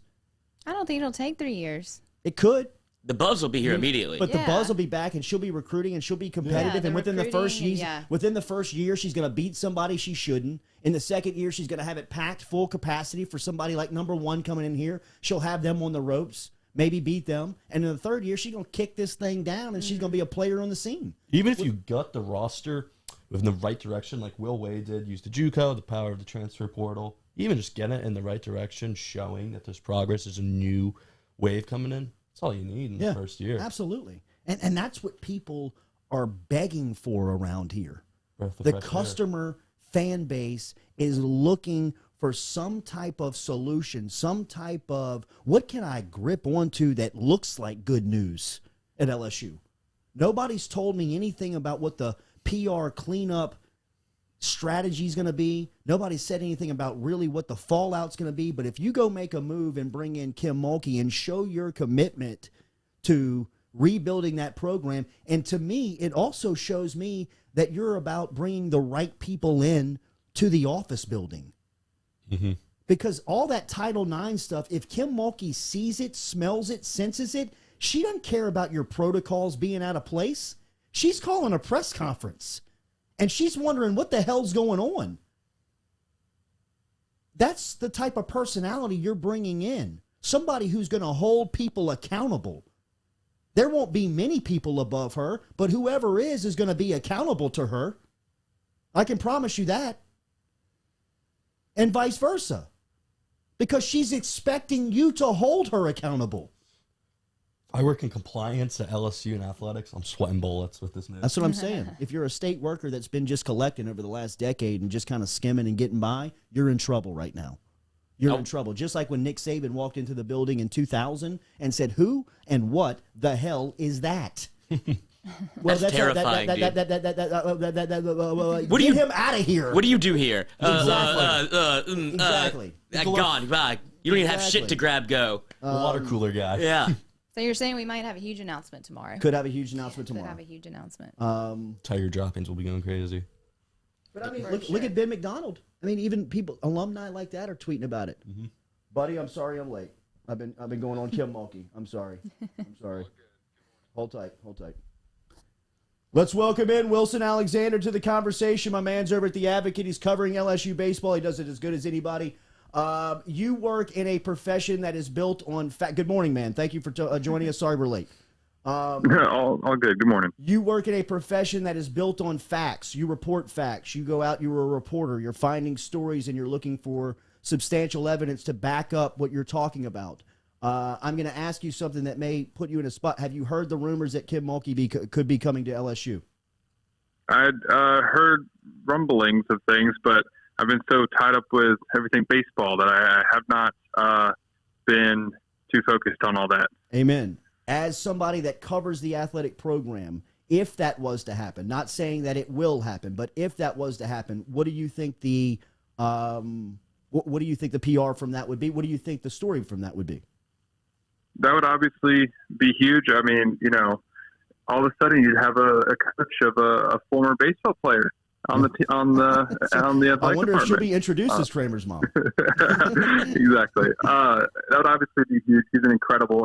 I don't think it'll take 3 years. It could. The buzz will be here immediately. But the buzz will be back, and she'll be recruiting, and she'll be competitive. And within the first year, she's going to beat somebody she shouldn't. In the second year, she's going to have it packed full capacity for somebody like number 1 coming in here. She'll have them on the ropes, maybe beat them. And in the third year, she's going to kick this thing down, and she's going to be a player on the scene. Even if you gut the roster in the right direction, like Will Wade did, use the JUCO, the power of the transfer portal, even just get it in the right direction, showing that there's progress, there's a new wave coming in. That's all you need in the first year. Absolutely. And that's what people are begging for around here. The customer fan base is looking for some type of solution, some type of, what can I grip onto that looks like good news at LSU? Nobody's told me anything about what the PR cleanup strategy is going to be. Nobody said anything about really what the fallout's going to be. But if you go make a move and bring in Kim Mulkey and show your commitment to rebuilding that program, and to me, it also shows me that you're about bringing the right people in to the office building. Mm-hmm. Because all that Title IX stuff, if Kim Mulkey sees it, smells it, senses it, she doesn't care about your protocols being out of place. She's calling a press conference. And she's wondering what the hell's going on. That's the type of personality you're bringing in. somebody who's going to hold people accountable. There won't be many people above her, but whoever is going to be accountable to her. I can promise you that. And vice versa. Because she's expecting you to hold her accountable. I work in compliance at LSU and athletics. I'm sweating bullets with this move. That's what I'm saying. If you're a state worker that's been just collecting over the last decade and just kind of skimming and getting by, you're in trouble right now. You're in trouble. Just like when Nick Saban walked into the building in 2000 and said, who and what the hell is that? Well, that's terrifying, dude. What do Get you, him out of here. What do you do here? Exactly. Gone. Bye. You don't even have shit to grab go. Water cooler guy. Yeah. So you're saying we might have a huge announcement tomorrow? Could have a huge announcement tomorrow. Could have a huge announcement. Tiger droppings will be going crazy. But I mean, look at Ben McDonald. I mean, even people, alumni like that are tweeting about it. Mm-hmm. Buddy, I'm sorry I'm late. I've been going on Kim Mulkey. I'm sorry. Hold tight. Let's welcome in Wilson Alexander to the conversation. My man's over at The Advocate. He's covering LSU baseball. He does it as good as anybody. You work in a profession that is built on fact. Good morning, man. Thank you for joining us. Sorry we're late. All good. Good morning. You work in a profession that is built on facts. You report facts. You go out, you're a reporter. You're finding stories, and you're looking for substantial evidence to back up what you're talking about. I'm going to ask you something that may put you in a spot. Have you heard the rumors that Kim Mulkey could be coming to LSU? I'd heard rumblings of things, but I've been so tied up with everything baseball that I have not been too focused on all that. Amen. As somebody that covers the athletic program, if that was to happen, not saying that it will happen, but if that was to happen, what do you think the what do you think the PR from that would be? What do you think the story from that would be? That would obviously be huge. I mean, all of a sudden you'd have a coach of a former baseball player on the athletic I wonder department. if she'll be introduced as Kramer's mom. Exactly. That would obviously be huge. He's an incredible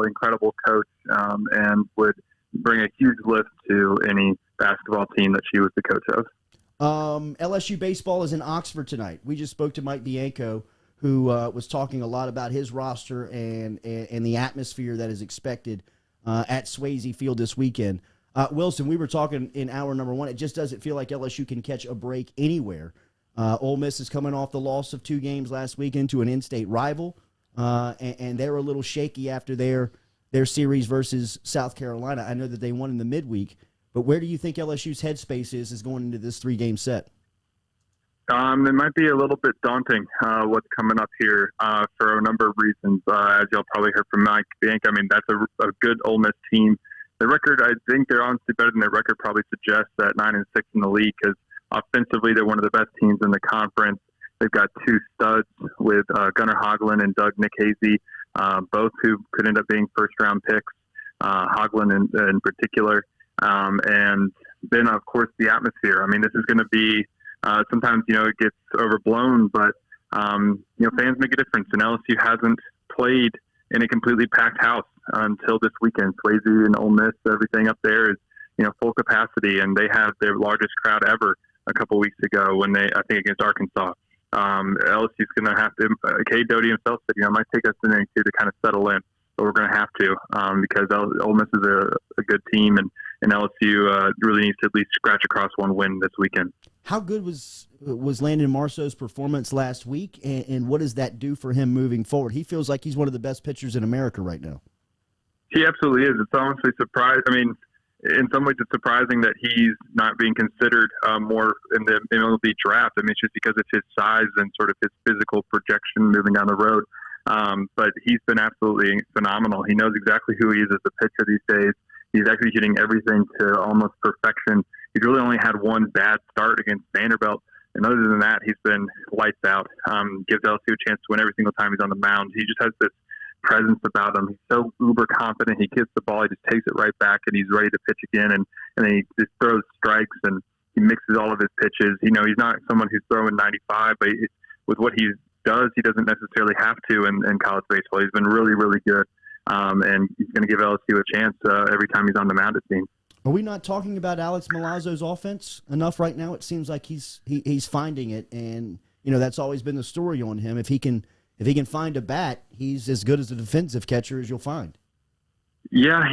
coach, and would bring a huge lift to any basketball team that she was the coach of. LSU baseball is in Oxford tonight. We just spoke to Mike Bianco, who was talking a lot about his roster and the atmosphere that is expected at Swayze Field this weekend. Wilson, we were talking in hour number one. It just doesn't feel like LSU can catch a break anywhere. Ole Miss is coming off the loss of 2 games last weekend to an in-state rival, and they're a little shaky after their series versus South Carolina. I know that they won in the midweek, but where do you think LSU's headspace is going into this 3-game set? It might be a little bit daunting what's coming up here for a number of reasons. As y'all probably heard from Mike Bianco, I mean, that's a good Ole Miss team. The record, I think they're honestly better than their record probably suggests at 9-6 in the league, because offensively they're one of the best teams in the conference. They've got 2 studs with Gunnar Hoglund and Doug Nikhazy, both who could end up being first-round picks, Hoglund in particular. And then, of course, the atmosphere. I mean, this is going to be sometimes, it gets overblown, but, fans make a difference. And LSU hasn't played in a completely packed house until this weekend. Swayze and Ole Miss, everything up there is, full capacity, and they had their largest crowd ever a couple weeks ago when I think against Arkansas. LSU's going to have to, Cade Doty himself said, it might take us an inning to kind of settle in, but we're going to have to because Ole Miss is a good team, and LSU really needs to at least scratch across one win this weekend. How good was Landon Marceau's performance last week, and what does that do for him moving forward? He feels like he's one of the best pitchers in America right now. He absolutely is. It's honestly surprising. I mean, in some ways, it's surprising that he's not being considered more in the MLB draft. I mean, it's just because of his size and sort of his physical projection moving down the road. But he's been absolutely phenomenal. He knows exactly who he is as a pitcher these days. He's executing everything to almost perfection. He's really only had one bad start against Vanderbilt. And other than that, he's been lights out. Gives LSU a chance to win every single time he's on the mound. He just has this presence about him. He's so uber confident. He gets the ball, he just takes it right back, and he's ready to pitch again. And then he just throws strikes, and he mixes all of his pitches. He's not someone who's throwing 95, but with what he does, he doesn't necessarily have to in college baseball. He's been really, really good. And he's going to give LSU a chance every time he's on the mound, it seems. Are we not talking about Alex Milazzo's offense enough right now? It seems like he's finding it, and that's always been the story on him. If he can if he can find a bat, he's as good as a defensive catcher as you'll find. Yeah, I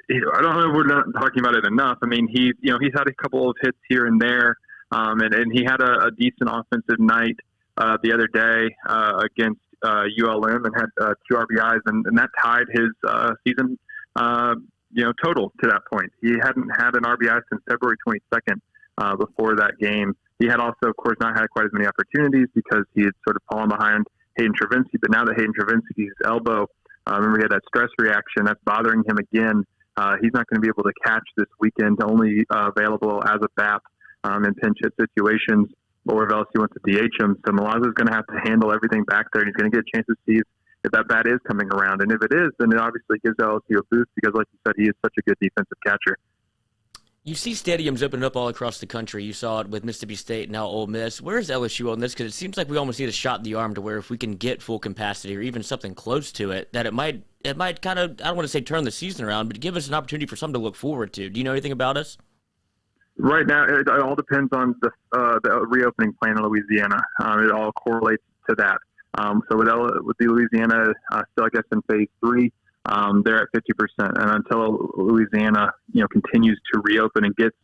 don't know if we're not talking about it enough. I mean, he's had a couple of hits here and there, and he had a decent offensive night the other day against ULM and had 2 RBIs, and that tied his season total to that point. He hadn't had an RBI since February 22nd before that game. He had also, of course, not had quite as many opportunities because he had sort of fallen behind Hayden Travinci, but now that Hayden Travinci's elbow, remember he had that stress reaction that's bothering him again. He's not going to be able to catch this weekend, only available as a BAP in pinch hit situations, or if LSU wants to DH him. So Milazzo's going to have to handle everything back there, and he's going to get a chance to see if that bat is coming around. And if it is, then it obviously gives LSU a boost because, like you said, he is such a good defensive catcher. You see stadiums open up all across the country. You saw it with Mississippi State and now Ole Miss. Where's LSU on this? Because it seems like we almost need a shot in the arm to where if we can get full capacity or even something close to it, that it might kind of, I don't want to say turn the season around, but give us an opportunity for something to look forward to. Do you know anything about us? Right now, it all depends on the reopening plan in Louisiana. It all correlates to that. So with the Louisiana still, I guess, in phase 3, they're at 50%, and until Louisiana, continues to reopen and gets,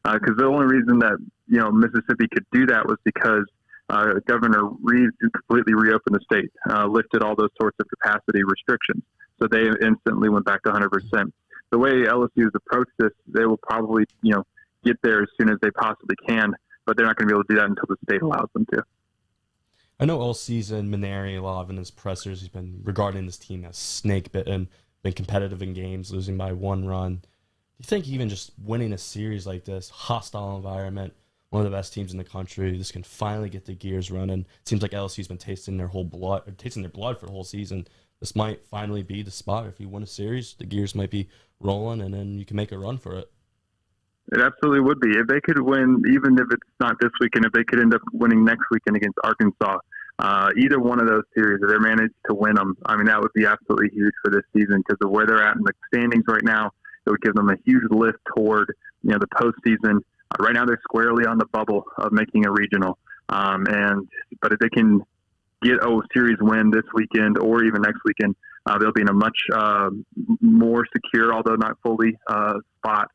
because the only reason that Mississippi could do that was because Governor Reed completely reopened the state, lifted all those sorts of capacity restrictions, so they instantly went back to 100%. The way LSU has approached this, they will probably get there as soon as they possibly can, but they're not going to be able to do that until the state allows them to. I know all season, Maneri, a lot of in his pressers, he's been regarding this team as snake-bitten, been competitive in games, losing by 1 run. Do you think even just winning a series like this, hostile environment, one of the best teams in the country, this can finally get the gears running? It seems like LSU's been tasting their blood for the whole season. This might finally be the spot. If you win a series, the gears might be rolling, and then you can make a run for it. It absolutely would be. If they could win, even if it's not this weekend, if they could end up winning next weekend against Arkansas, either one of those series, if they managed to win them, I mean, that would be absolutely huge for this season because of where they're at in the standings right now. It would give them a huge lift toward, the postseason. Right now, they're squarely on the bubble of making a regional. But if they can get a series win this weekend or even next weekend, they'll be in a much more secure, although not fully, spot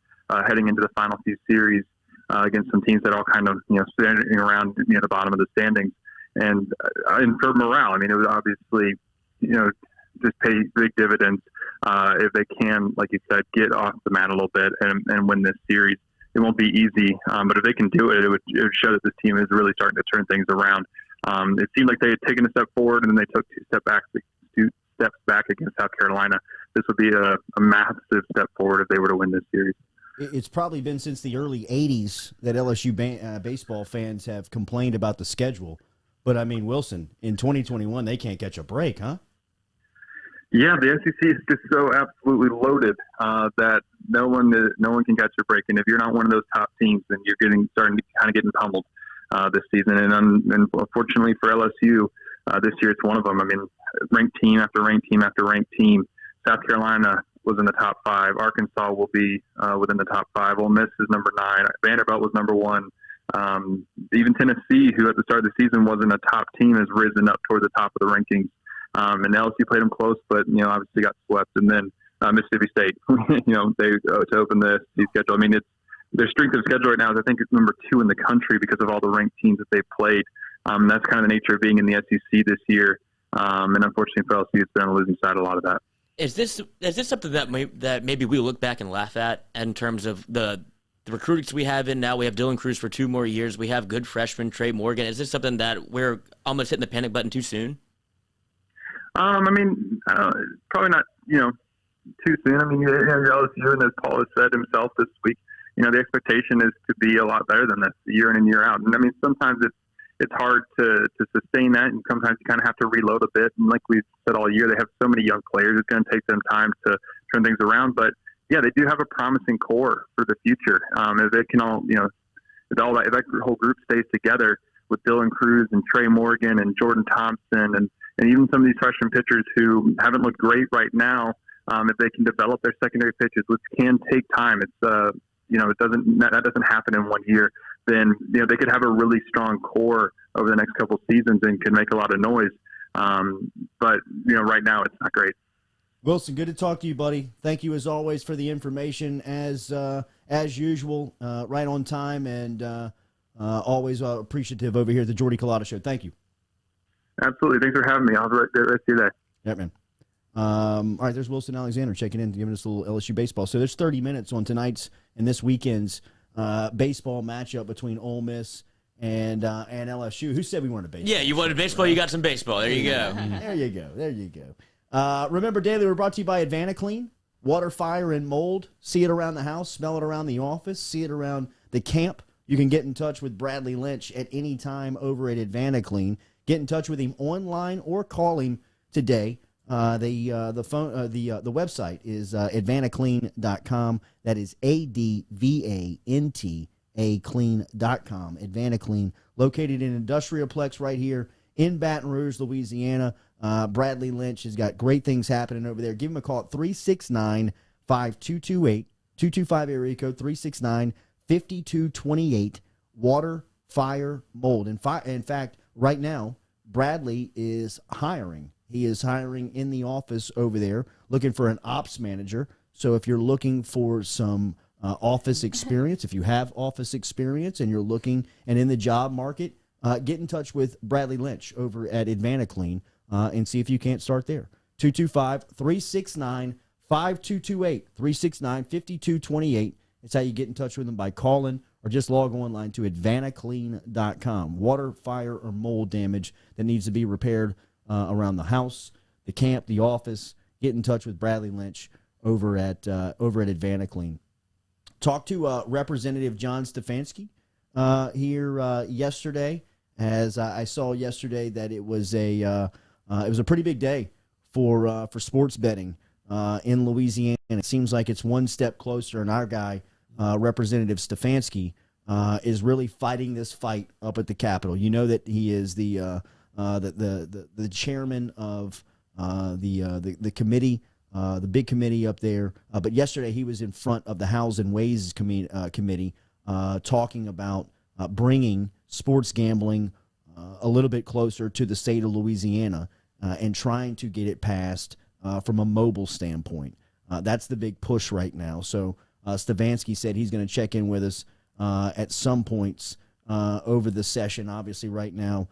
heading into the final few series against some teams that are all kind of standing around the bottom of the standings. And for morale, I mean, it would obviously just pay big dividends if they can, like you said, get off the mat a little bit and win this series. It won't be easy, but if they can do it, it would show that this team is really starting to turn things around. It seemed like they had taken a step forward and then they took 2 steps back against South Carolina. This would be a massive step forward if they were to win this series. It's probably been since the early 80s that LSU baseball fans have complained about the schedule. But, I mean, Wilson, in 2021, they can't catch a break, huh? Yeah, the SEC is just so absolutely loaded that no one can catch a break. And if you're not one of those top teams, then you're starting to kind of getting pummeled this season. And unfortunately for LSU, this year it's one of them. I mean, ranked team after ranked team after ranked team. South Carolina was in the top 5. Arkansas will be within the top 5. Ole Miss is number 9. Vanderbilt was number 1. Even Tennessee, who at the start of the season wasn't a top team, has risen up toward the top of the rankings. And LSU played them close, but obviously got swept. And then Mississippi State, they to open the schedule. I mean, it's their strength of schedule right now is I think it's number 2 in the country because of all the ranked teams that they've played. That's kind of the nature of being in the SEC this year. And unfortunately for LSU, it's been on the losing side a lot of that. Is this something that maybe we look back and laugh at in terms of the recruits we have in now? We have Dylan Cruz for 2 more years. We have good freshmen, Trey Morgan. Is this something that we're almost hitting the panic button too soon? I mean, probably not, too soon. I mean, LSU, and as Paul has said himself this week, the expectation is to be a lot better than this year in and year out. And I mean, sometimes it's hard to sustain that, and sometimes you kind of have to reload a bit. And like we've said all year, they have so many young players. It's going to take them time to turn things around. But yeah, they do have a promising core for the future. If they can all, if that whole group stays together with Dylan Cruz and Trey Morgan and Jordan Thompson and even some of these freshman pitchers who haven't looked great right now, if they can develop their secondary pitches, which can take time, that doesn't happen in 1 year, then they could have a really strong core over the next couple seasons and can make a lot of noise. But right now it's not great. Wilson, good to talk to you, buddy. Thank you as always for the information as usual, right on time, and always appreciative over here at the Jordy Culotta Show. Thank you. Absolutely. Thanks for having me. I'll have a rest of your day. Yeah, man. All right, there's Wilson Alexander checking in, giving us a little LSU baseball. So there's 30 minutes on tonight's and this weekend's baseball matchup between Ole Miss and LSU. Who said we wanted baseball? Yeah, you wanted baseball, right? You got some baseball. There you go. There you go. Remember, Daily, we're brought to you by AdvantaClean. Water, fire, and mold. See it around the house, smell it around the office, see it around the camp. You can get in touch with Bradley Lynch at any time over at AdvantaClean. Get in touch with him online or call him today. The website is AdvantaClean.com. That is ADVANTA clean.com. AdvantaClean, located in Industrialplex right here in Baton Rouge, Louisiana. Bradley Lynch has got great things happening over there. Give him a call at 369-5228, 225 area code 369-5228. Water, fire, mold. In fact, right now, Bradley is hiring. He is hiring in the office over there, looking for an ops manager. So if you're looking for some office experience, if you have office experience and you're looking and in the job market, get in touch with Bradley Lynch over at AdvantaClean and see if you can't start there. 225-369-5228, 369-5228. It's how you get in touch with them, by calling or just log online to AdvantaClean.com. Water, fire, or mold damage that needs to be repaired around the house, the camp, the office. Get in touch with Bradley Lynch over at AdvantaClean. Talked to Representative John Stefanski here yesterday, as I saw yesterday that it was a pretty big day for sports betting in Louisiana. It seems like it's one step closer, and our guy, Representative Stefanski, is really fighting this fight up at the Capitol. You know that he is the chairman of the committee, the big committee up there. But yesterday he was in front of the House and Ways committee talking about bringing sports gambling a little bit closer to the state of Louisiana and trying to get it passed from a mobile standpoint. That's the big push right now. So Stefanski said he's going to check in with us at some points over the session. Obviously, right now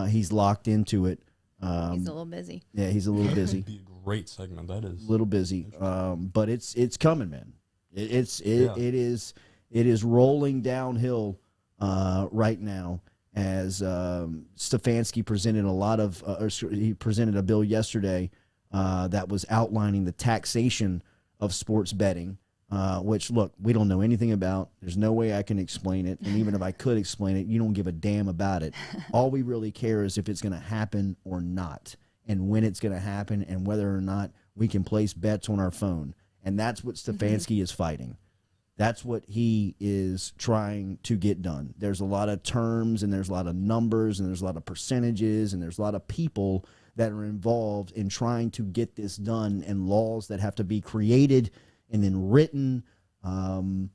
he's locked into it. He's a little busy. Yeah, he's a little busy. Be a great segment. That is a little busy, but it's coming, man. It is rolling downhill right now. As Stefanski presented he presented a bill yesterday that was outlining the taxation of sports betting, which, look, we don't know anything about. There's no way I can explain it, and even if I could explain it, you don't give a damn about it. All we really care is if it's going to happen or not, and when it's going to happen, and whether or not we can place bets on our phone. And that's what Stefanski is fighting. That's what he is trying to get done. There's a lot of terms, and there's a lot of numbers, and there's a lot of percentages, and there's a lot of people that are involved in trying to get this done, and laws that have to be created and then written, and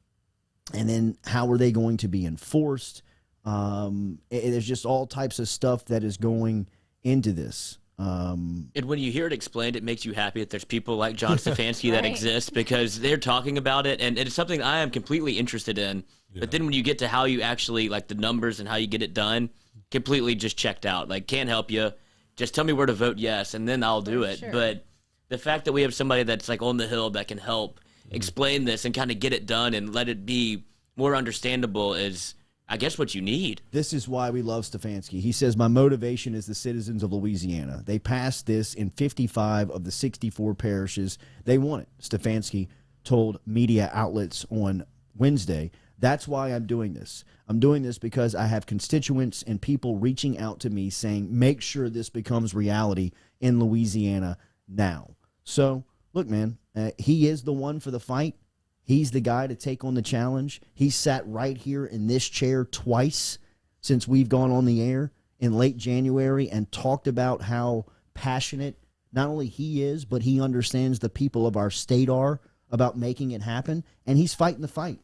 then how are they going to be enforced? There's just all types of stuff that is going into this. And when you hear it explained, it makes you happy that there's people like John Stefanski that exist, because they're talking about it, and it's something I am completely interested in. Yeah. But then when you get to how you actually, like the numbers and how you get it done, completely just checked out. Like, can't help you. Just tell me where to vote yes, and then I'll do it. Sure. But the fact that we have somebody that's like on the Hill that can help explain this and kind of get it done and let it be more understandable is, I guess, what you need. This is why we love Stefanski. He says, my motivation is the citizens of Louisiana. They passed this in 55 of the 64 parishes. They want it. Stefanski told media outlets on Wednesday, that's why I'm doing this. I'm doing this because I have constituents and people reaching out to me saying, make sure this becomes reality in Louisiana now. So, look, man, he is the one for the fight. He's the guy to take on the challenge. He sat right here in this chair twice since we've gone on the air in late January and talked about how passionate not only he is, but he understands the people of our state are about making it happen. And he's fighting the fight.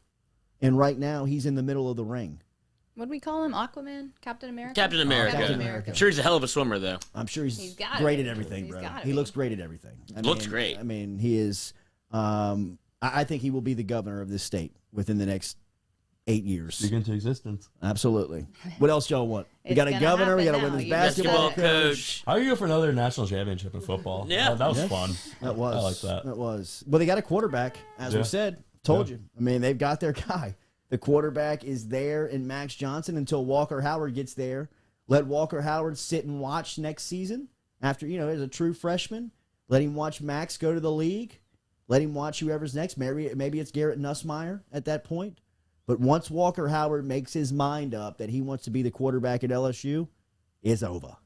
And right now he's in the middle of the ring. What do we call him? Aquaman? Captain America? Captain America. Captain America. I'm sure he's a hell of a swimmer, though. I'm sure he's gotta great be. at everything, He's bro. gotta He be. looks great at everything. Looks great. I mean, he is. I think he will be the governor of this state within the next 8 years. Speak into existence. Absolutely. What else y'all want? We It's got a gonna governor. We got a happen women's now. You just basketball gotta- coach. How are you go for another national championship in football? Yeah. That was Yes. fun. That was. I like that. That was. Well, they got a quarterback, as we Yeah. said. Told Yeah. you. I mean, they've got their guy. The quarterback is there in Max Johnson until Walker Howard gets there. Let Walker Howard sit and watch next season after, as a true freshman. Let him watch Max go to the league. Let him watch whoever's next. Maybe it's Garrett Nussmeier at that point. But once Walker Howard makes his mind up that he wants to be the quarterback at LSU, it's over.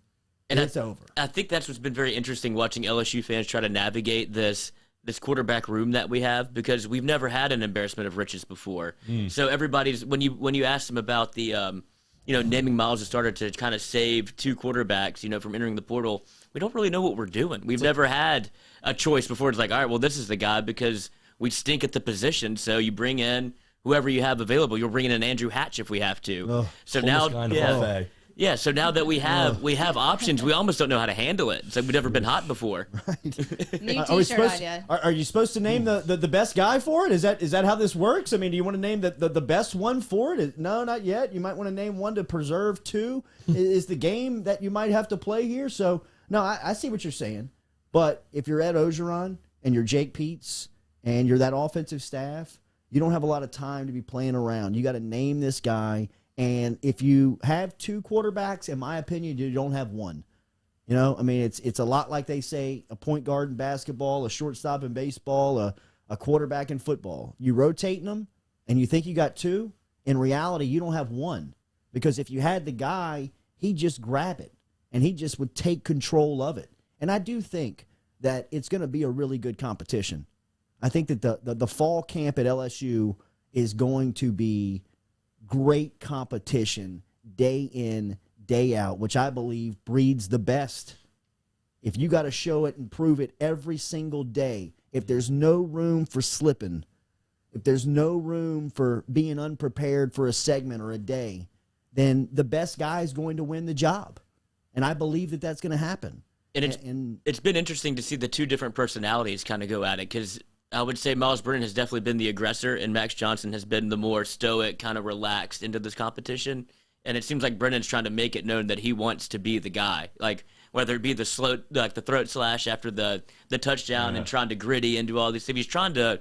And it's over. I think that's what's been very interesting watching LSU fans try to navigate this quarterback room that we have, because we've never had an embarrassment of riches before. So everybody's when you ask them about the naming Miles as starter to kind of save two quarterbacks from entering the portal, we don't really know what we're doing. We've never had a choice before. It's like, all right, well, this is the guy because we stink at the position. So you bring in whoever you have available. You're bringing in Andrew Hatch if we have to. So now, so now that we have options, we almost don't know how to handle it. It's like we've never been hot before. New Are we T-shirt supposed? idea. Are you supposed to name the best guy for it? Is that how this works? I mean, do you want to name the best one for it? No, not yet. You might want to name one to preserve two. Is the game that you might have to play here? So no, I see what you're saying. But if you're Ed Ogeron and you're Jake Peets and you're that offensive staff, you don't have a lot of time to be playing around. You got to name this guy. And if you have two quarterbacks, in my opinion, you don't have one. I mean, it's a lot like they say a point guard in basketball, a shortstop in baseball, a quarterback in football. You rotating them, and you think you got two. In reality, you don't have one. Because if you had the guy, he'd just grab it, and he just would take control of it. And I do think that it's going to be a really good competition. I think that the fall camp at LSU is going to be great competition day in, day out, which I believe breeds the best. If you got to show it and prove it every single day, if there's no room for slipping, if there's no room for being unprepared for a segment or a day, then the best guy is going to win the job. And I believe that that's going to happen. And it's been interesting to see the two different personalities kind of go at it, because I would say Miles Brennan has definitely been the aggressor, and Max Johnson has been the more stoic, kind of relaxed into this competition. And it seems like Brennan's trying to make it known that he wants to be the guy, like whether it be the throat slash after the touchdown and trying to gritty and do all these things. He's trying to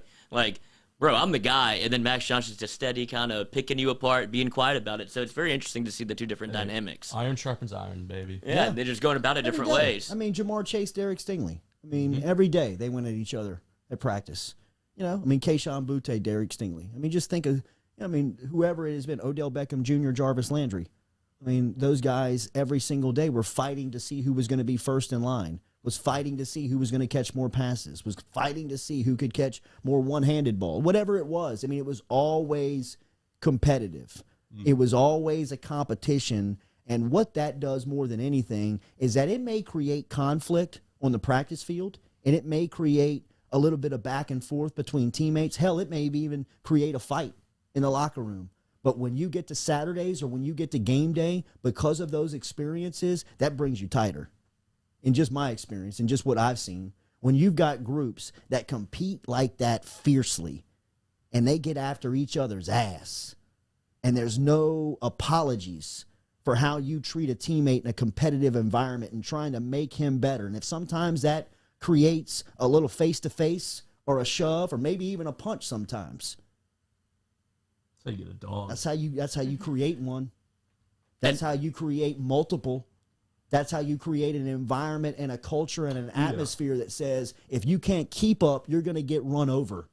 bro, I'm the guy, and then Max Johnson's just steady, kind of picking you apart, being quiet about it. So it's very interesting to see the two different dynamics. Iron sharpens iron, baby. Yeah, they're just going about it different ways. I mean, Jamar Chase, Derek Stingley. I mean, every day they went at each other at practice. Keyshawn Butte, Derek Stingley. I mean, just think of, whoever it has been, Odell Beckham Jr., Jarvis Landry. I mean, those guys every single day were fighting to see who was going to be first in line, was fighting to see who was going to catch more passes, was fighting to see who could catch more one-handed ball, whatever it was. I mean, it was always competitive. It was always a competition. And what that does more than anything is that it may create conflict on the practice field, and it may create a little bit of back and forth between teammates. Hell, it may even create a fight in the locker room. But when you get to Saturdays or when you get to game day, because of those experiences, that brings you tighter. In just my experience and just what I've seen, when you've got groups that compete like that fiercely and they get after each other's ass and there's no apologies for how you treat a teammate in a competitive environment and trying to make him better. And if sometimes that creates a little face-to-face or a shove or maybe even a punch sometimes. That's how you get a dog. That's how you create one. That's how you create multiple. That's how you create an environment and a culture and an atmosphere that says if you can't keep up, you're going to get run over.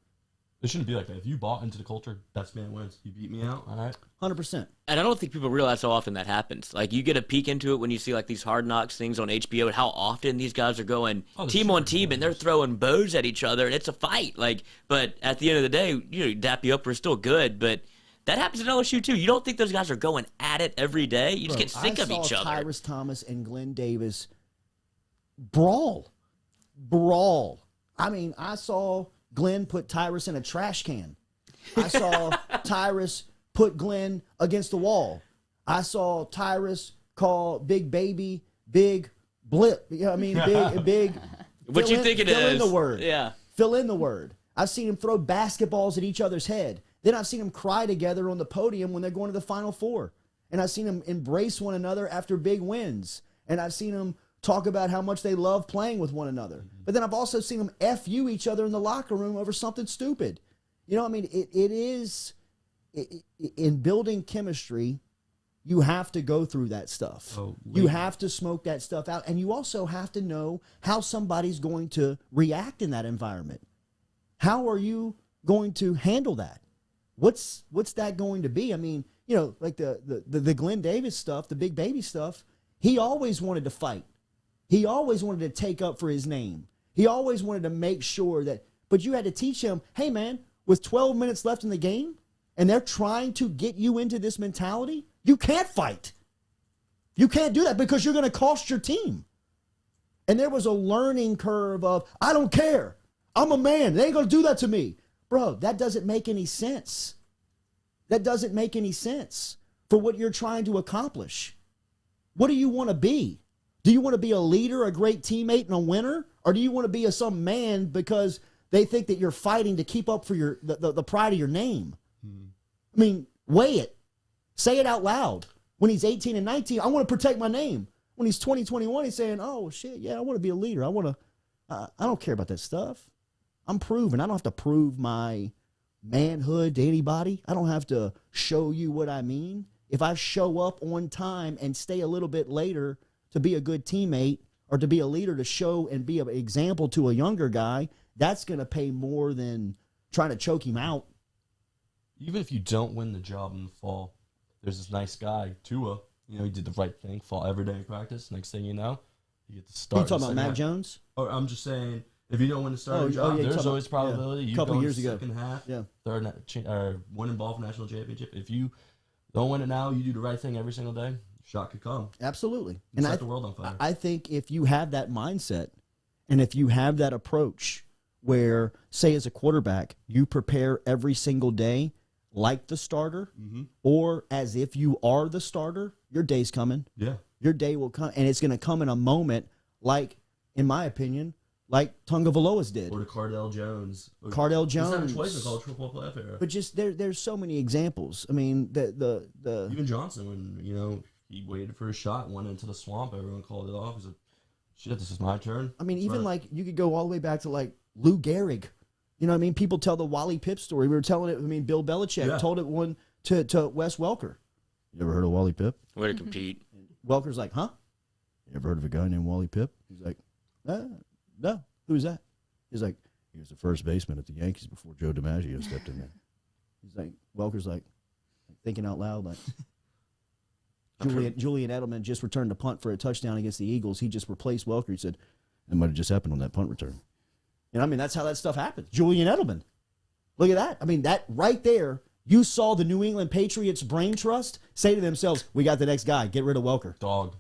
It shouldn't be like that. If you bought into the culture, best man wins. You beat me out, all right? 100%. And I don't think people realize how often that happens. Like, you get a peek into it when you see, like, these Hard Knocks things on HBO and how often these guys are going team on team and they're throwing bows at each other and it's a fight. Like, but at the end of the day, dap you up, we're still good. But that happens at LSU, too. You don't think those guys are going at it every day? You just get sick of each other. Tyrus Thomas and Glenn Davis brawl. I mean, I saw Glenn put Tyrus in a trash can. I saw Tyrus put Glenn against the wall. I saw Tyrus call Big Baby Big Blip. You know what I mean? Big. What you think it is? Fill in the word. Yeah. Fill in the word. I've seen them throw basketballs at each other's head. Then I've seen them cry together on the podium when they're going to the Final Four. And I've seen them embrace one another after big wins. And I've seen them talk about how much they love playing with one another. But then I've also seen them F-you each other in the locker room over something stupid. You know, I mean, in building chemistry, you have to go through that stuff. You have to smoke that stuff out. And you also have to know how somebody's going to react in that environment. How are you going to handle that? What's that going to be? I mean, you know, like the Glenn Davis stuff, the Big Baby stuff, he always wanted to fight. He always wanted to take up for his name. He always wanted to make sure that, but you had to teach him, hey man, with 12 minutes left in the game, and they're trying to get you into this mentality, you can't fight. You can't do that because you're going to cost your team. And there was a learning curve of, I don't care. I'm a man. They ain't going to do that to me. Bro, that doesn't make any sense. That doesn't make any sense for what you're trying to accomplish. What do you want to be? Do you want to be a leader, a great teammate, and a winner? Or do you want to be some man because they think that you're fighting to keep up for the pride of your name? I mean, weigh it. Say it out loud. When he's 18 and 19, I want to protect my name. When he's 20, 21, he's saying, oh, shit, yeah, I want to be a leader. I don't care about that stuff. I'm proven. I don't have to prove my manhood to anybody. I don't have to show you what I mean. If I show up on time and stay a little bit later to be a good teammate or to be a leader, to show and be an example to a younger guy, that's going to pay more than trying to choke him out. Even if you don't win the job in the fall, there's this nice guy, Tua. You know, he did the right thing, fall every day in practice. Next thing you know, you get to start. You talking about Mac Jones? Or I'm just saying, if you don't win the starting job, there's always probability. A couple years ago. Second half, winning ball for national championship. If you don't win it now, you do the right thing every single day, shot could come. Absolutely. And set the world on fire. I think if you have that mindset and if you have that approach where, say, as a quarterback, you prepare every single day like the starter or as if you are the starter, your day's coming. Yeah. Your day will come, and it's going to come in a moment like, in my opinion, like Tungavaloa's did. Or to Cardell Jones. Cardell Jones. He's twice in the college football playoff era. But just there's so many examples. I mean, the even Johnson, when, you know, he waited for his shot, went into the swamp, everyone called it off. He said, shit, this is my turn. I mean, even like you could go all the way back to like Lou Gehrig. You know what I mean? People tell the Wally Pipp story. We were telling it. I mean, Bill Belichick told it one to Wes Welker. You ever heard of Wally Pipp? Way to compete. Welker's like, huh? You ever heard of a guy named Wally Pipp? He's like, no. Who's that? He's like, he was the first baseman at the Yankees before Joe DiMaggio stepped in there. He's like, Welker's like, thinking out loud, like, Julian Edelman just returned a punt for a touchdown against the Eagles. He just replaced Welker. He said, that might have just happened on that punt return. You know, I mean, that's how that stuff happens. Julian Edelman. Look at that. I mean, that right there, you saw the New England Patriots brain trust say to themselves, we got the next guy. Get rid of Welker. Dog.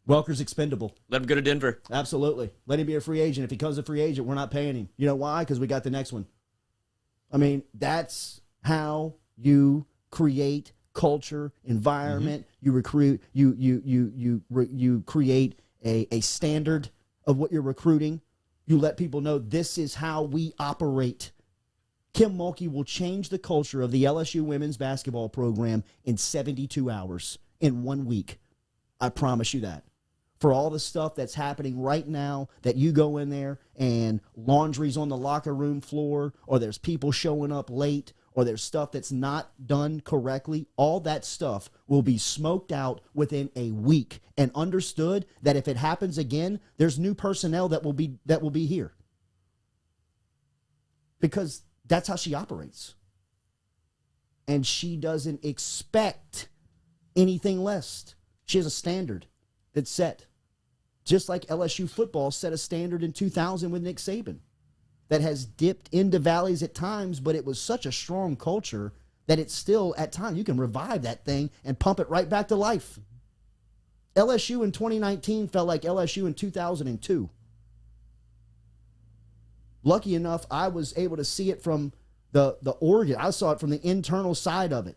Welker's expendable. Let him go to Denver. Absolutely. Let him be a free agent. If he becomes a free agent, we're not paying him. You know why? Because we got the next one. I mean, that's how you create culture, environment. You recruit. You create a standard of what you're recruiting. You let people know this is how we operate. Kim Mulkey will change the culture of the LSU women's basketball program in 72 hours, in 1 week. I promise you that. For all the stuff that's happening right now, that you go in there and laundry's on the locker room floor, or there's people showing up late, or there's stuff that's not done correctly, all that stuff will be smoked out within a week and understood that if it happens again, there's new personnel that will be here. Because that's how she operates. And she doesn't expect anything less. She has a standard that's set. Just like LSU football set a standard in 2000 with Nick Saban that has dipped into valleys at times, but it was such a strong culture that it's still, at times, you can revive that thing and pump it right back to life. LSU in 2019 felt like LSU in 2002. Lucky enough, I was able to see it from the organ. I saw it from the internal side of it.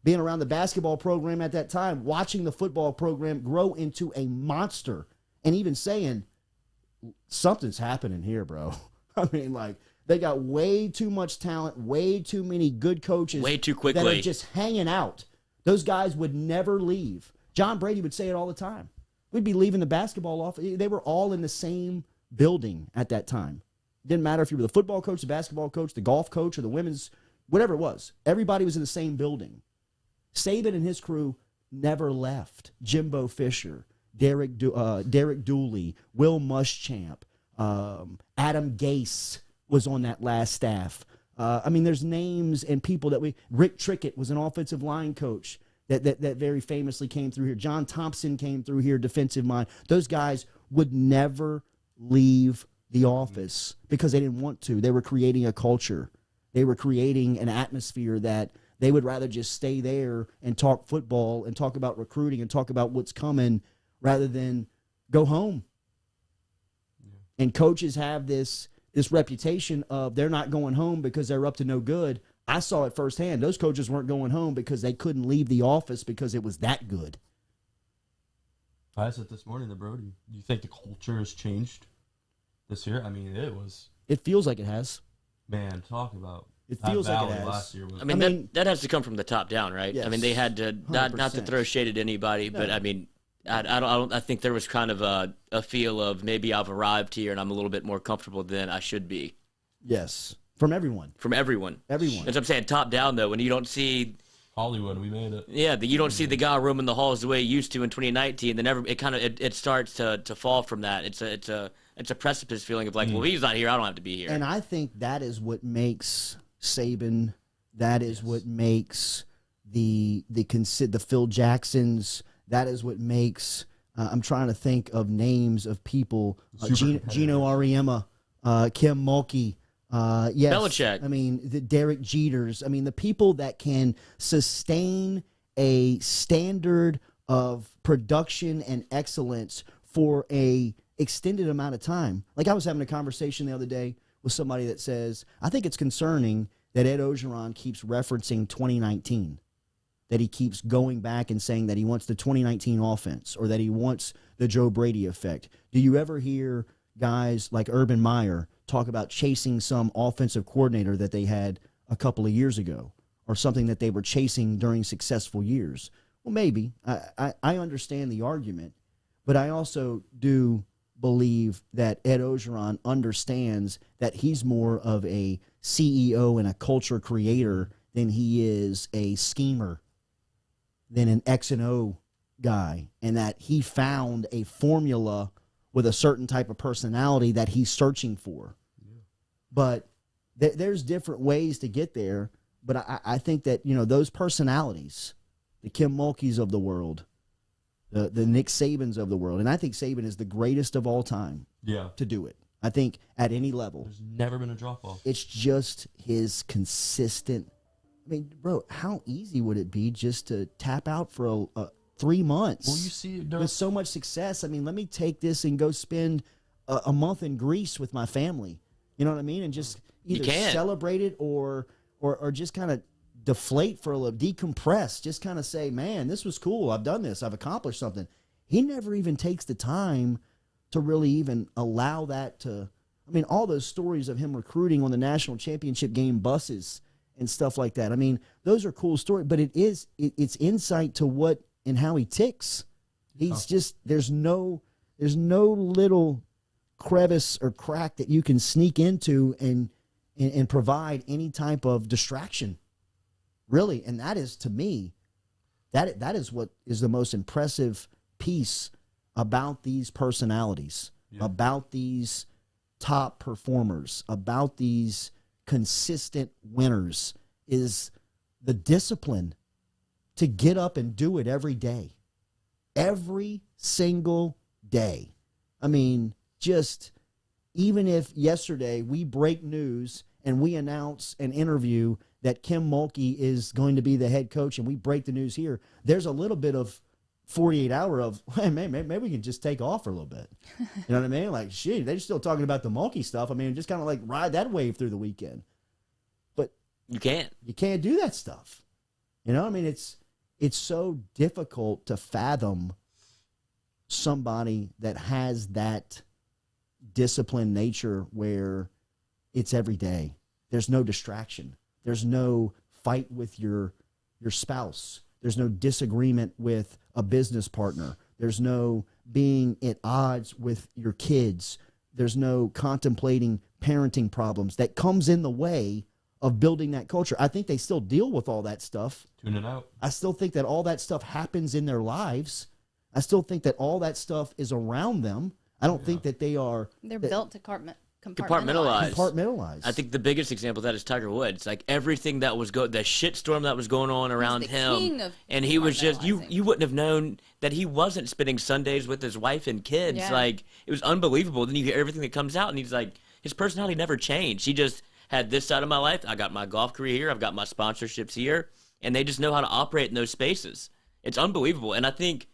being around the basketball program at that time, watching the football program grow into a monster, and even saying, something's happening here, bro. I mean, like, they got way too much talent, way too many good coaches. Way too quickly. That are just hanging out. Those guys would never leave. John Brady would say it all the time. We'd be leaving the basketball off. They were all in the same building at that time. It didn't matter if you were the football coach, the basketball coach, the golf coach, or the women's, whatever it was. Everybody was in the same building. Saban and his crew never left. Jimbo Fisher, Derek Dooley, Will Muschamp, Adam Gase was on that last staff. I mean, there's names and people that Rick Trickett was an offensive line coach that very famously came through here. John Thompson came through here, defensive mind. Those guys would never leave the office because they didn't want to. They were creating a culture. They were creating an atmosphere that they would rather just stay there and talk football and talk about recruiting and talk about what's coming rather than go home. Yeah. And coaches have this reputation of they're not going home because they're up to no good. I saw it firsthand. Those coaches weren't going home because they couldn't leave the office because it was that good. I said this morning to Brody, do you think the culture has changed this year? I mean, It feels like it has. Man, talk about. It feels like it has. Last year was, I mean, that has to come from the top down, right? Yes, I mean, they had to not to throw shade at anybody, but I mean, I think there was kind of a feel of maybe I've arrived here and I'm a little bit more comfortable than I should be. Yes, from everyone. From everyone. Everyone. That's what I'm saying. Top down though, when you don't see Hollywood, we made it. Yeah, you don't see the guy roaming the halls the way you used to in 2019. Then it starts to fall from that. It's a precipice feeling of like, well, he's not here, I don't have to be here. And I think that is what makes Saban. That is what makes the Phil Jacksons. That is what makes. I'm trying to think of names of people. Gino Auriemma, Kim Mulkey. Yes, Belichick. I mean, the Derek Jeters. I mean, the people that can sustain a standard of production and excellence for a extended amount of time. Like I was having a conversation the other day with somebody that says, I think it's concerning that Ed Orgeron keeps referencing 2019, that he keeps going back and saying that he wants the 2019 offense or that he wants the Joe Brady effect. Do you ever hear guys like Urban Meyer talk about chasing some offensive coordinator that they had a couple of years ago or something that they were chasing during successful years? Well, maybe. I understand the argument, but I also do believe that Ed Orgeron understands that he's more of a CEO and a culture creator than he is a schemer, than an X and O guy, and that he found a formula with a certain type of personality that he's searching for. Yeah. But there's different ways to get there. But I think that, those personalities, the Kim Mulkeys of the world, the Nick Sabans of the world, and I think Saban is the greatest of all time to do it. I think at any level. There's never been a drop-off. It's just his consistent. I mean, bro, how easy would it be just to tap out for 3 months? Well, you see, with so much success. I mean, let me take this and go spend a month in Greece with my family. You know what I mean? And just either celebrate it or just kind of deflate for a little, decompress. Just kind of say, man, this was cool. I've done this. I've accomplished something. He never even takes the time to really even allow that to. I mean, all those stories of him recruiting on the national championship game buses and stuff like that. I mean, those are cool stories, but it's insight to what and how he ticks. He's just there's no little crevice or crack that you can sneak into and provide any type of distraction, really. And that is, to me, that is what is the most impressive piece about these personalities, about these top performers, about these consistent winners, is the discipline to get up and do it every day. Every single day. I mean, just even if yesterday we break news and we announce an interview that Kim Mulkey is going to be the head coach and we break the news here, there's a little bit of 48 hour of, hey, maybe we can just take off for a little bit. You know what I mean? Like, shit, they're still talking about the Mulkey stuff. I mean, just kind of like ride that wave through the weekend. But you can't. You can't do that stuff. You know, I mean, it's so difficult to fathom somebody that has that disciplined nature where it's every day. There's no distraction. There's no fight with your spouse. There's no disagreement with a business partner. There's no being at odds with your kids. There's no contemplating parenting problems that comes in the way of building that culture. I think they still deal with all that stuff. Tune it out. I still think that all that stuff happens in their lives. I still think that all that stuff is around them. I don't think that they are... They're built to compartmentalize. I think the biggest example of that is Tiger Woods. Like everything that was the shitstorm that was going on around him, and he was just you wouldn't have known that he wasn't spending Sundays with his wife and kids. Yeah. Like it was unbelievable. Then you hear everything that comes out, and he's like, his personality never changed. He just had this side of my life. I got my golf career here. I've got my sponsorships here, and they just know how to operate in those spaces. It's unbelievable, and I think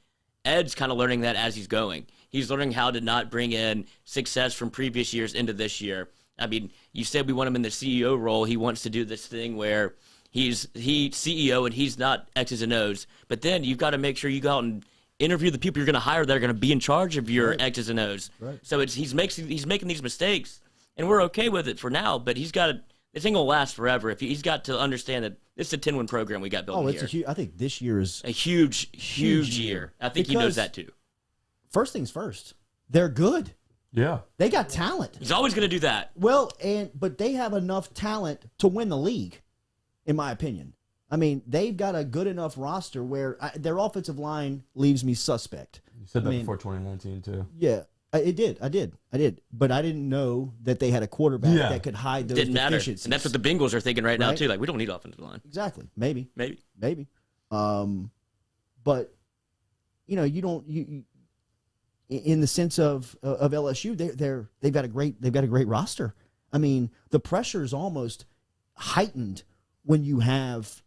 Ed's kind of learning that as he's going. He's learning how to not bring in success from previous years into this year. I mean, you said we want him in the CEO role. He wants to do this thing where he's CEO and he's not X's and O's. But then you've got to make sure you go out and interview the people you're going to hire that are going to be in charge of your X's and O's. Right. So he's making these mistakes, and we're okay with it for now. But this ain't gonna last forever. If he's got to understand that this is a 10-win program we got built here. I think this year is a huge year. I think he knows that too. First things first, they're good. Yeah. They got talent. He's always going to do that. Well, but they have enough talent to win the league, in my opinion. I mean, they've got a good enough roster where their offensive line leaves me suspect. You said that before 2019, too. Yeah, I did. But I didn't know that they had a quarterback that could hide those deficiencies. And that's what the Bengals are thinking right now, too. Like, we don't need offensive line. Exactly. Maybe. But, you know, you in the sense of LSU, they've got a great roster. I mean, the pressure is almost heightened when you have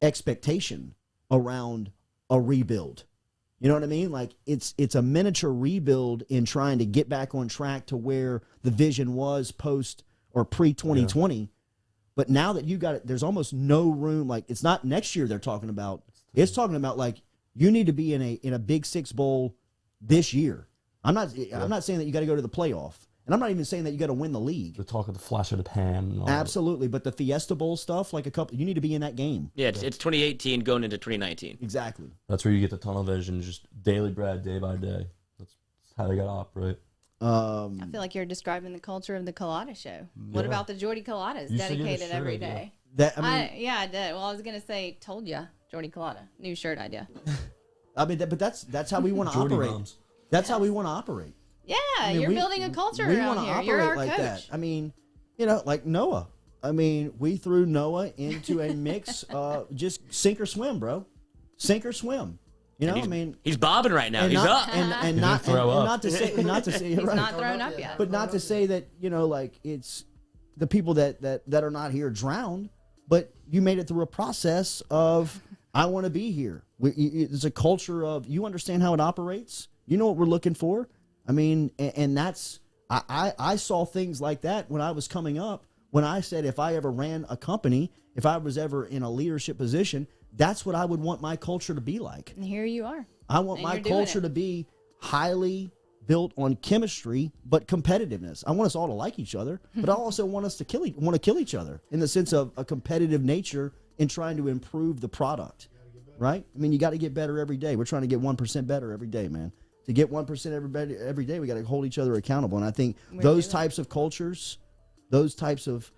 expectation around a rebuild. You know what I mean? Like it's a miniature rebuild in trying to get back on track to where the vision was post or pre-2020. Yeah. But now that you got it, there's almost no room. Like it's not next year they're talking about. It's talking about like you need to be in a Big Six bowl this year. I'm not saying that you got to go to the playoff, and I'm not even saying that you got to win the league. The talk of the flash of the pan. And all Absolutely, but the Fiesta Bowl stuff, like you need to be in that game. Yeah, it's 2018 going into 2019. Exactly. That's where you get the tunnel vision, just daily bread, day by day. That's how they got to operate. I feel like you're describing the culture of the Culotta show. Yeah. What about the Jordy Culottas? Dedicated every day. Yeah. I did. Well, I was gonna say, told you, Jordy Culotta, new shirt idea. I mean, but that's how we want to operate. Moms. That's how we want to operate. Yeah, you're building a culture around here. You're our coach. That. I mean, you know, like Noah. I mean, we threw Noah into a mix, just sink or swim, bro. Sink or swim. You know, I mean, he's bobbing right now. He's up, and not to say he's not thrown up yet. But not to say that, you know, like it's the people that are not here drowned, but you made it through a process of I want to be here. There's a culture of you understand how it operates. You know what we're looking for. I mean, and that's I saw things like that when I was coming up. When I said if I ever ran a company, if I was ever in a leadership position, that's what I would want my culture to be like. And here you are. I want my culture to be highly built on chemistry, but competitiveness. I want us all to like each other, but I also want us to kill each other in the sense of a competitive nature in trying to improve the product. Right? I mean, you got to get better every day. We're trying to get 1% better every day, man. To get 1% every day, we got to hold each other accountable. And I think those types of cultures, those types of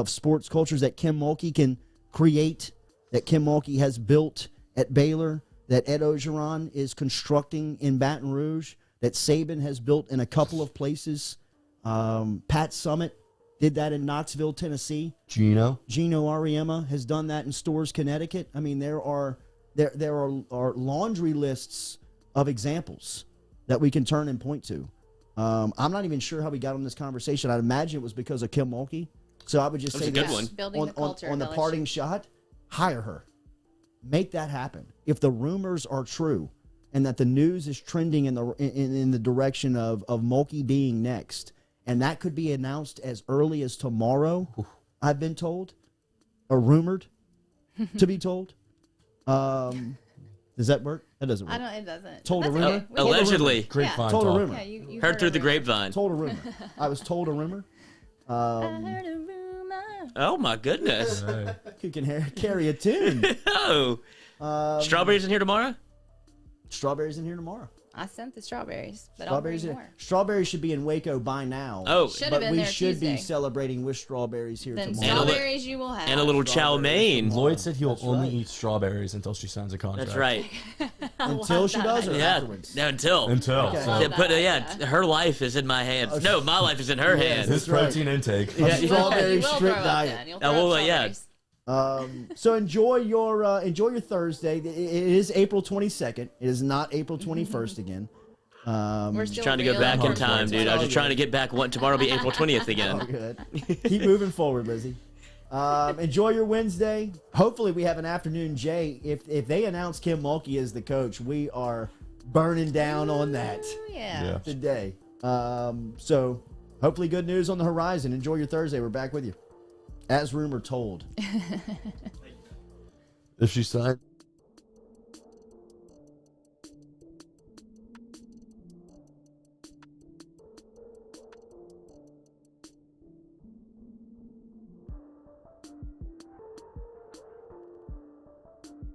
sports cultures that Kim Mulkey can create, that Kim Mulkey has built at Baylor, that Ed Ogeron is constructing in Baton Rouge, that Saban has built in a couple of places. Pat Summitt did that in Knoxville, Tennessee. Gino Auriemma has done that in Storrs, Connecticut. I mean, there are laundry lists of examples that we can turn and point to. I'm not even sure how we got on this conversation. I'd imagine it was because of Kim Mulkey. So I would just say this on the parting shot, hire her. Make that happen. If the rumors are true and that the news is trending in the direction of Mulkey being next, and that could be announced as early as tomorrow, I've been told, or rumored to be told. Does that work? That doesn't work. It doesn't. Told a That's rumor? okay. We Allegedly. Grapevine Told a talk. rumor. Yeah, you Heard through the a rumor. grapevine. Told a rumor. I was told a rumor. I heard a rumor. Oh my goodness. Hey. Who can carry a tune? Oh. Strawberries in here tomorrow? Strawberries in here tomorrow. I sent the strawberries, but Strawberries. I'll bring more. Strawberries should be in Waco by now. Oh. Should have but been we there should be Tuesday. celebrating with strawberries here Then tomorrow. strawberries you will have. And a little chow mein. Lloyd said he'll That's only right. eat strawberries until she signs a contract. That's right. Until she does, or Yeah. afterwards. No, until. Okay. So Yeah, her life is in my hands. No, my life is in her hands. his protein intake. A strawberry You will strict throw up diet. then. You'll Oh, throw well, up yeah. strawberries. So enjoy your Thursday. It is April 22nd. It is not April 21st again. We're still Trying to go real back in hard time, towards dude. I was just trying to get back. Tomorrow will be April 20th Oh, again. good. Keep moving forward, Lizzie. Enjoy your Wednesday. Hopefully, we have an afternoon Jay. If they announce Kim Mulkey as the coach, we are burning down on that Yeah. today. So hopefully, good news on the horizon. Enjoy your Thursday. We're back with you, as rumor told. If she signed.